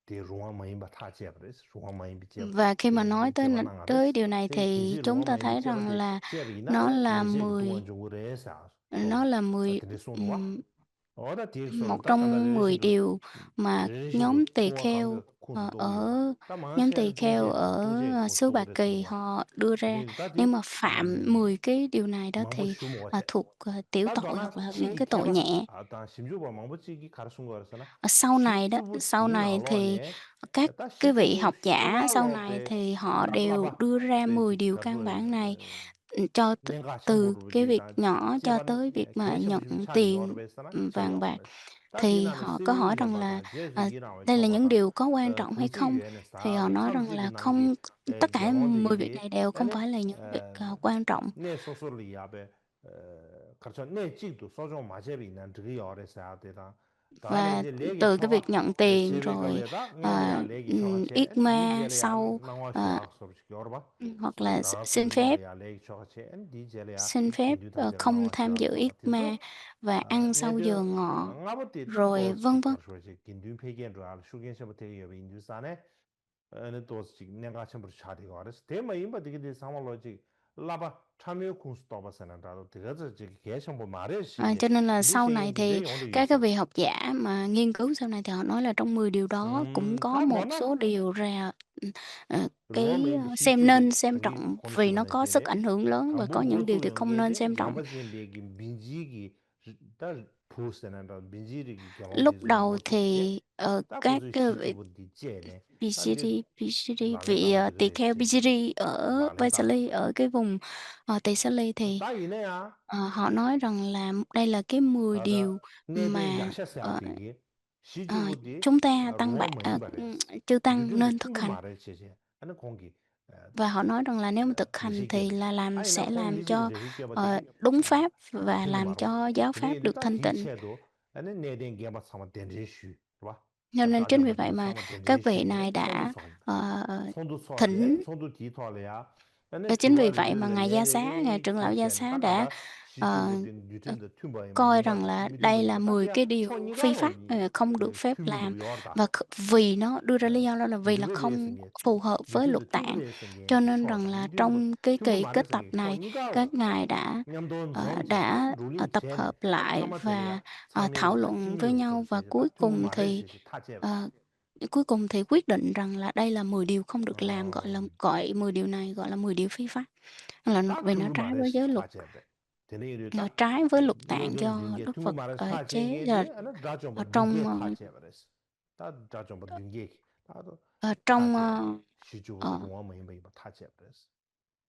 S1: 디 루아 마임바 타제 그래서 루아 마임비 제
S2: Và khi mà nói tới
S1: 제바나가레스
S2: điều này
S1: 데
S2: thì
S1: 디지
S2: chúng
S1: 루아
S2: ta
S1: 마임비
S2: thấy rằng
S1: 제바디
S2: là nó
S1: 제비나네
S2: là
S1: 디제
S2: 10,
S1: 동안 중국에 해서
S2: nó là 10,
S1: 어떻게 손와 어다 디엑소를
S2: một
S1: 딱 간다
S2: trong 10
S1: 레시로
S2: điều mà nhóm
S1: 레시로
S2: tỳ
S1: 소와 관계
S2: kheo
S1: 콩스
S2: ở
S1: 도비오라 다
S2: nhóm
S1: 망아체
S2: tỳ kheo
S1: 동제
S2: ở
S1: 동제 콩스
S2: xứ Ba Kỳ
S1: 도그레스는
S2: họ đưa ra
S1: 근데
S2: nếu
S1: 다디
S2: mà phạm 10 cái điều này đó
S1: 망보
S2: thì
S1: 슈모체
S2: thuộc tiểu tội hoặc
S1: 다다나
S2: là những
S1: 치
S2: cái tội
S1: 개바
S2: nhẹ.
S1: 아다 심주보 망보찌기 가르친 거라서나
S2: Sau
S1: 시주부티
S2: này thì
S1: 나로네
S2: các
S1: 다
S2: cái vị
S1: 시주부
S2: học giả sau này
S1: 슐랄로베
S2: thì họ đều
S1: 라블라바
S2: đưa ra 10
S1: 베지
S2: điều căn
S1: 가블
S2: bản này cho
S1: nenga
S2: từ
S1: 첨부로
S2: cái việc
S1: 다
S2: nhỏ cho
S1: 제반
S2: tới việc mà nhận
S1: 개첨부 차리
S2: tiền
S1: 여러베스나
S2: vàng
S1: 차려
S2: bạc.
S1: 버렸어 다
S2: Thì
S1: 디나는
S2: họ có hỏi
S1: 시민이
S2: rằng là
S1: 겜바다 제수 이라고
S2: đây là những
S1: 쳐봐다
S2: điều có quan trọng hay
S1: 구지
S2: không?
S1: 유엔에
S2: Thì họ
S1: 사도
S2: nói rằng
S1: 참지도
S2: là
S1: 난게
S2: không, tất cả 10 việc
S1: 개론데
S2: này đều không
S1: 아니
S2: phải là những việc quan trọng.
S1: 내 소설이 야베 그렇죠 내 찍도 소종 마제비 난 저기 열에서 되다 다음에
S2: Và
S1: 이제 레기
S2: từ cái
S1: 초가
S2: việc nhận tiền
S1: 제비
S2: rồi
S1: 걸레다 냠이야 레기 초가체
S2: yết ma
S1: 디젤이야
S2: sau
S1: 나와
S2: ờ,
S1: 쇼악 소식 열어봐
S2: hoặc là
S1: 나와서
S2: xin phép
S1: 말이야 레기 초가체 디젤이야
S2: xin phép
S1: 긴두 탐제
S2: không
S1: 나와
S2: tham
S1: 쇼악
S2: dự yết
S1: 소가
S2: ma
S1: 됐어
S2: và ăn sau giờ
S1: 내들
S2: ngọ
S1: 아버지 딱
S2: rồi vân
S1: 도스틱
S2: vân.
S1: 가르쳐지 긴두 폐기한 알 슈겐셔부터 여비 인두산에 어느 도스틱 내가 전부 차리고 알았어 대마 임바 되게 돼 상황로지 라바 참여 공수 떠봤으나 나도 그것을 지금 계속 뭐 말해시게
S2: Cho nên là sau này
S1: 디시엔기
S2: thì
S1: 내용도
S2: các cái
S1: 있어
S2: vị học giả mà nghiên cứu sau này thì họ nói là trong 10 điều đó cũng có
S1: 다
S2: một
S1: 뭐나
S2: số điều ra cái
S1: 로마의
S2: xem
S1: 시주도
S2: nên xem
S1: 등이
S2: trọng vì nó
S1: 콘스만에
S2: có sức
S1: 제데
S2: ảnh hưởng lớn và có
S1: 강부
S2: những điều
S1: 고수
S2: thì không nên
S1: 연계데
S2: xem trọng.
S1: 냠바진베기 민지기 다 포스나다 민지기
S2: Lúc
S1: 경험이
S2: đầu
S1: 망고스제
S2: thì
S1: 다
S2: các
S1: 고수
S2: cái vị
S1: 시주부디 제네 다디
S2: BCD vị
S1: 말레나고
S2: tỳ
S1: 되게
S2: kheo
S1: 시기
S2: BCD ở
S1: 말레다
S2: Vaisali ở cái vùng Tỳ Xá Ly thì
S1: 다 이내야
S2: họ nói rằng là đây là cái 10
S1: 다다
S2: điều
S1: 내된
S2: mà
S1: 야샤스야
S2: ờ,
S1: 되게
S2: ờ,
S1: 시주부디
S2: chúng ta tăng
S1: 루어
S2: bạn
S1: 마임바레스
S2: chư tăng
S1: 뉴든데
S2: nên thực
S1: 충분
S2: hành.
S1: 말을 제제 하는 공기
S2: Và họ nói rằng là nếu mà thực hành thì
S1: 리시게베
S2: là
S1: 아니 나
S2: sẽ làm
S1: 공리지고
S2: cho
S1: 리시게바 되게
S2: đúng pháp và
S1: 충분
S2: làm
S1: 말어
S2: cho giáo
S1: 근데
S2: pháp
S1: 이제
S2: được
S1: 다
S2: thanh tịnh.
S1: 디체도 아니 내된 게마 사마 된제슈 봐
S2: Cho nên chính vì vậy
S1: 다자마디
S2: mà
S1: 사마
S2: các vị
S1: 된제슈네
S2: này
S1: 손도
S2: đã
S1: 쏘한다
S2: ờ,
S1: 손도 쏘아대
S2: thỉnh.
S1: 손도 뒤토래야 아니
S2: Và chính vì
S1: 주얼
S2: vậy mà Ngài Gia Xá, Ngài
S1: 레레게
S2: trưởng lão Gia
S1: 기체는
S2: Xá đã
S1: 달라다
S2: ờ,
S1: 시주부든 뉴튼도 튠바에
S2: coi
S1: 민바
S2: rằng là đây là
S1: 미든도
S2: 10
S1: 다디야
S2: cái điều phi pháp
S1: 초니가노니
S2: không được
S1: 그
S2: phép làm,
S1: 튠미도 열다
S2: và vì nó đưa ra lý do đó là vì là không
S1: 뉴베레스게
S2: phù hợp với luật
S1: 뉴튼도
S2: tạng.
S1: 튠브레스게
S2: Cho nên rằng
S1: 초다
S2: là
S1: 뉴튼도
S2: trong cái
S1: 튠브
S2: kỳ kết tập
S1: 말했으게
S2: này
S1: 초니가오
S2: các ngài đã
S1: 냠돈
S2: ờ,
S1: 롬제 딱
S2: đã
S1: 룰링
S2: tập
S1: 제네
S2: hợp
S1: 딱
S2: lại và
S1: 타마텔이야 참여를
S2: thảo
S1: 딱
S2: luận với
S1: 징유스럽
S2: nhau, và
S1: 제제 딱 두 말을 제제 타제바
S2: ờ, cuối cùng thì quyết định rằng là đây là 10 điều không được làm, gọi 10 điều này gọi là 10 điều phi pháp, là
S1: 딱
S2: vì nó
S1: 두
S2: trái
S1: 말을
S2: với giới luật,
S1: 타제바 되는 일이 딱
S2: trái với luật tạng
S1: 요즘
S2: do
S1: 링게
S2: Đức
S1: 두
S2: Phật
S1: 말을
S2: chế là
S1: 타제게데 아니
S2: ở
S1: 라좀바 링게
S2: trong
S1: 타제바레스 딱 라좀바 링게 나도
S2: ở trong
S1: 타제바 시주도
S2: ờ,
S1: 롱어 뭐이 타제바레스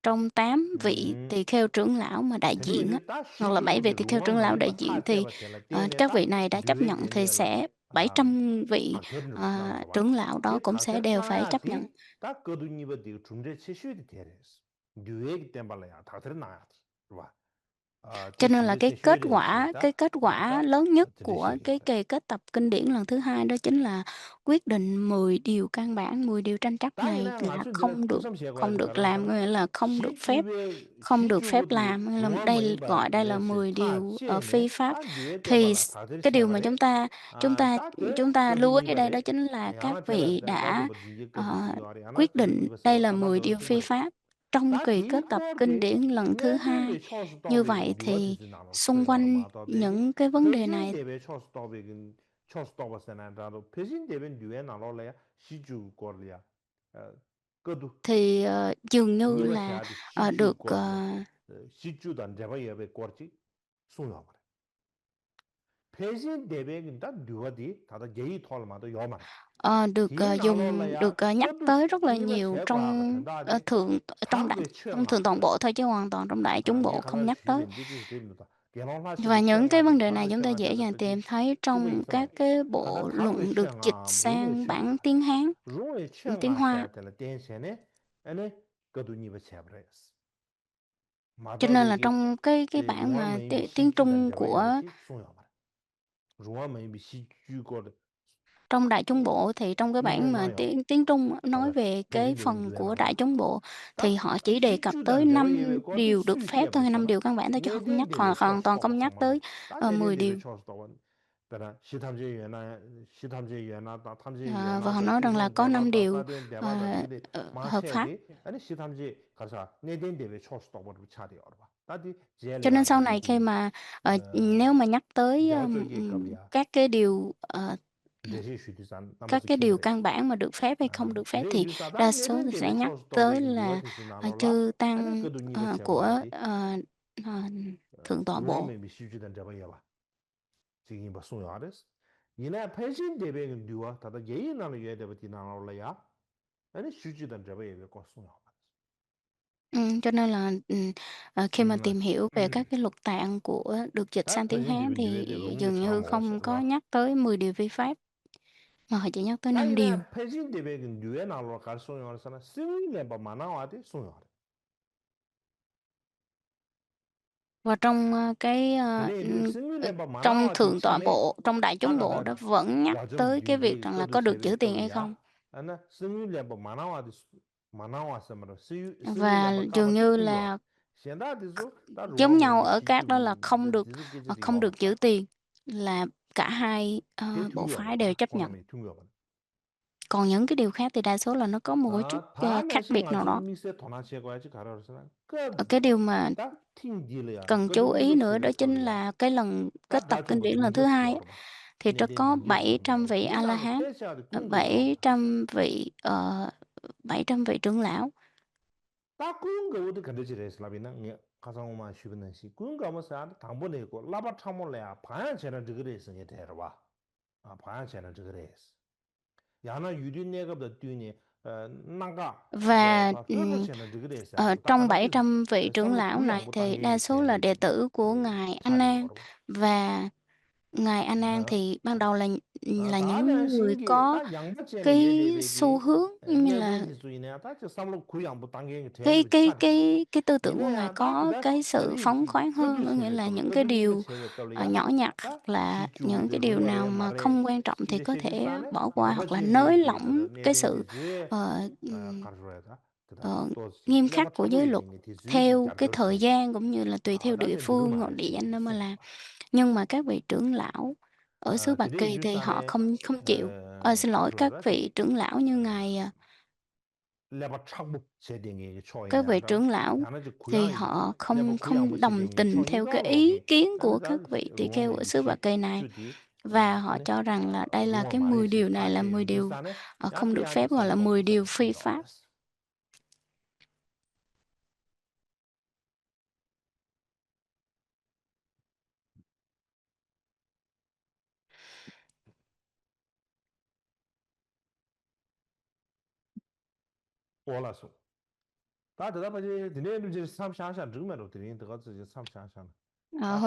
S2: trong 8 vị tỳ kheo trưởng lão mà đại
S1: 되는
S2: diện á,
S1: 일이 딱
S2: hoặc là 7 vị
S1: 시주부디
S2: tỳ kheo
S1: 롱어
S2: trưởng lão đại
S1: 뭐이
S2: diện thì
S1: 타제바 될라 때네
S2: các
S1: 딱
S2: vị này đã chấp nhận thì
S1: 뉴웨게네라
S2: sẽ
S1: 아
S2: 700 vị
S1: 닥터리를 나눠서 봐.
S2: trưởng lão đó
S1: 이
S2: cũng sẽ
S1: 닥터리
S2: đều phải chấp nhận.
S1: 나야지 딱 거두니버디 중재 체슈디 되레스. 뉴에기 땜발라야 닥터리 나야지. 봐. 아,
S2: Cho
S1: 디
S2: nên là
S1: 중재 체슈에레시
S2: cái
S1: 다
S2: kết quả
S1: 딱
S2: lớn nhất của
S1: 들으시기
S2: cái
S1: 바래.
S2: kỳ kết tập kinh điển lần thứ hai đó chính là quyết định 10 điều căn bản, 10 điều tranh chấp này
S1: 당이나
S2: là
S1: 아주 네가 뚝섬
S2: không
S1: 시에고야지
S2: được làm,
S1: 가라서나
S2: nghĩa là
S1: 시주의
S2: không được phép
S1: 시주부디
S2: làm, nghĩa là
S1: 루어
S2: đây
S1: 뭐임바
S2: gọi đây là
S1: 레스
S2: 10
S1: 타
S2: điều phi
S1: 제네
S2: pháp.
S1: 딱 뉴에
S2: Thì
S1: 땜발라 닥터리
S2: cái điều mà
S1: 체바레
S2: chúng
S1: 아,
S2: ta
S1: 딱그
S2: chúng ta lưu ý ở đây đó
S1: 거두니버레
S2: chính là các
S1: 야나
S2: vị
S1: 테라스다
S2: đã
S1: 라좀버 링게
S2: ờ,
S1: 거두시 요아리 야나
S2: quyết định
S1: 거두니버스
S2: đây là
S1: 요아카
S2: 10
S1: 말도
S2: điều phi
S1: 뚱그레
S2: pháp trong kỳ
S1: 다디
S2: kết tập kinh
S1: 코르데
S2: điển lần thứ hai.
S1: 뇌덴베 초스
S2: Như
S1: 더베긴
S2: vậy thì
S1: 뉴어디즈 나노
S2: xung
S1: 초이나로
S2: quanh
S1: 마더베기
S2: những cái vấn đề này
S1: 페진데베 초스 더베긴 초스 더버스나라도 페진데베 뉴에 나로래야 시주 거리야 거두
S2: thì dường như
S1: 니버
S2: là
S1: 샤디 시주
S2: được
S1: 거리야 시주단 제바예베 거지 소요 말해 페진데베긴 다 뉴어디 다다 게이 톨마도 요 말해
S2: ờ,
S1: 디 나로래야
S2: nhắc
S1: 거두
S2: tới rất là
S1: 니버
S2: nhiều
S1: 제과 같은 다디 한국의
S2: trong thượng toàn bộ thôi, chứ hoàn toàn trong đại chúng
S1: 아, 네
S2: bộ không
S1: 가나
S2: nhắc tới.
S1: 시는 디디 됩니다. 개론하시
S2: Và những cái
S1: 취향하디
S2: vấn đề này
S1: 한국
S2: chúng ta dễ
S1: 취향하디
S2: dàng
S1: 그지
S2: tìm thấy
S1: 튜브에
S2: trong
S1: 있어나
S2: các cái
S1: 가나
S2: bộ
S1: 한국의
S2: luận được dịch
S1: 취향아 롱의
S2: sang bản
S1: 취향아
S2: tiếng Hán,
S1: 롱의
S2: tiếng Hoa.
S1: 취향하셔야 될 댄션에 아니 거두니버 채버려스
S2: Cho nên là
S1: 마더베기
S2: trong cái
S1: 제
S2: bản mà
S1: 롱아메이
S2: tiếng
S1: 시주단
S2: Trung của
S1: 제바이버지 소야마 롱아메이 시주거
S2: trong đại chúng bộ, thì trong cái bản mà
S1: 이메나요
S2: tiếng Trung nói
S1: 다다
S2: về cái
S1: 베진데빈
S2: phần của
S1: 뉴에나로
S2: đại chúng bộ thì
S1: 딱
S2: họ chỉ đề cập tới
S1: 시주단
S2: 5
S1: 제바이베 거디
S2: điều được phép thôi, hay 5
S1: 수입해
S2: điều căn bản thôi, chứ không nhắc
S1: 내덴데베
S2: hoàn
S1: 초스
S2: toàn không nhắc
S1: 더버스
S2: tới
S1: 다
S2: 10
S1: 내덴데베
S2: điều.
S1: 초스 더버 그러나 시탐제 연나 탐제
S2: Và họ
S1: 연나다
S2: nói rằng là
S1: 띠송
S2: có 5
S1: 대바다
S2: điều
S1: 사된 대바다 되게
S2: hợp pháp.
S1: 마셔야지 아니 시탐제 가서 내덴데베 초스 더버를 차려 봐 다디
S2: Cho nên sau
S1: 제레야나
S2: này khi
S1: 디디
S2: mà nếu mà nhắc tới
S1: 대학적인 겁이야
S2: các cái điều các cái điều căn bản mà được phép hay không được phép thì đa số thì sẽ nhắc tới là chư tăng của thượng tọa bộ.
S1: 지금 뭐 송야레스 이나 패신 대백은 누가 다다 예인하는 게 대베티 나올라야 아니 수지단 잡아야 거 송야.
S2: Cho nên là khi mà tìm hiểu về các cái luật tạng của được dịch sang tiếng Hán thì dường như không có nhắc tới 10 điều vi pháp, mà họ chỉ nhắc tới 5 điều.
S1: 패신 대백은 누에 나올라 갈 송야라서나 승리에 봐 만나와디 송야.
S2: Và trong trong thượng tọa bộ, trong đại chúng bộ đó vẫn nhắc tới cái việc rằng là có được giữ tiền hay không. Và dường như là giống nhau ở các đó là không được giữ tiền, là cả hai bộ phái đều chấp nhận. Còn những cái điều khác thì đa số là nó có một chút khác biệt nào đó. Cái điều mà cần chú ý nữa đó chính là cái lần kết tập kinh điển lần thứ 2 thì nó có 700 vị A-la-hán, 700 vị trưởng lão.
S1: 가상오마 쉬는 시 군가면서 당번에고 라바 참몰래야 방향 채널 저거래서 이게 데려와 아 방향 채널 저거래서 야나 유리내가도 뛰니
S2: Và trong 700 vị trưởng lão này thì đa số là đệ tử của Ngài A Nan, và Ngài A Nan thì ban đầu là những người có cái xu hướng như là cái tư tưởng của Ngài có cái sự phóng khoáng hơn, có nghĩa là những cái điều nhỏ nhặt hoặc là những cái điều nào mà không quan trọng thì có thể bỏ qua, hoặc là nới lỏng cái sự nghiêm khắc của giới luật theo cái thời gian cũng như là tùy theo địa phương hoặc địa danh nơi mà làm. Nhưng mà các vị trưởng lão ở xứ Bạc Kỳ thì họ không chịu. Xin lỗi, các vị trưởng lão như các vị trưởng lão thì họ không đồng tình theo cái ý kiến của các vị tỳ kheo ở xứ Bạc Kỳ này, và họ cho rằng là đây là cái 10 điều này là 10 điều không được phép, gọi là 10 điều phi pháp. Hôm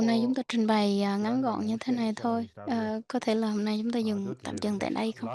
S2: nay chúng ta trình bày ngắn gọn như thế này thôi. Có thể là hôm nay chúng ta tạm dừng tại đây không?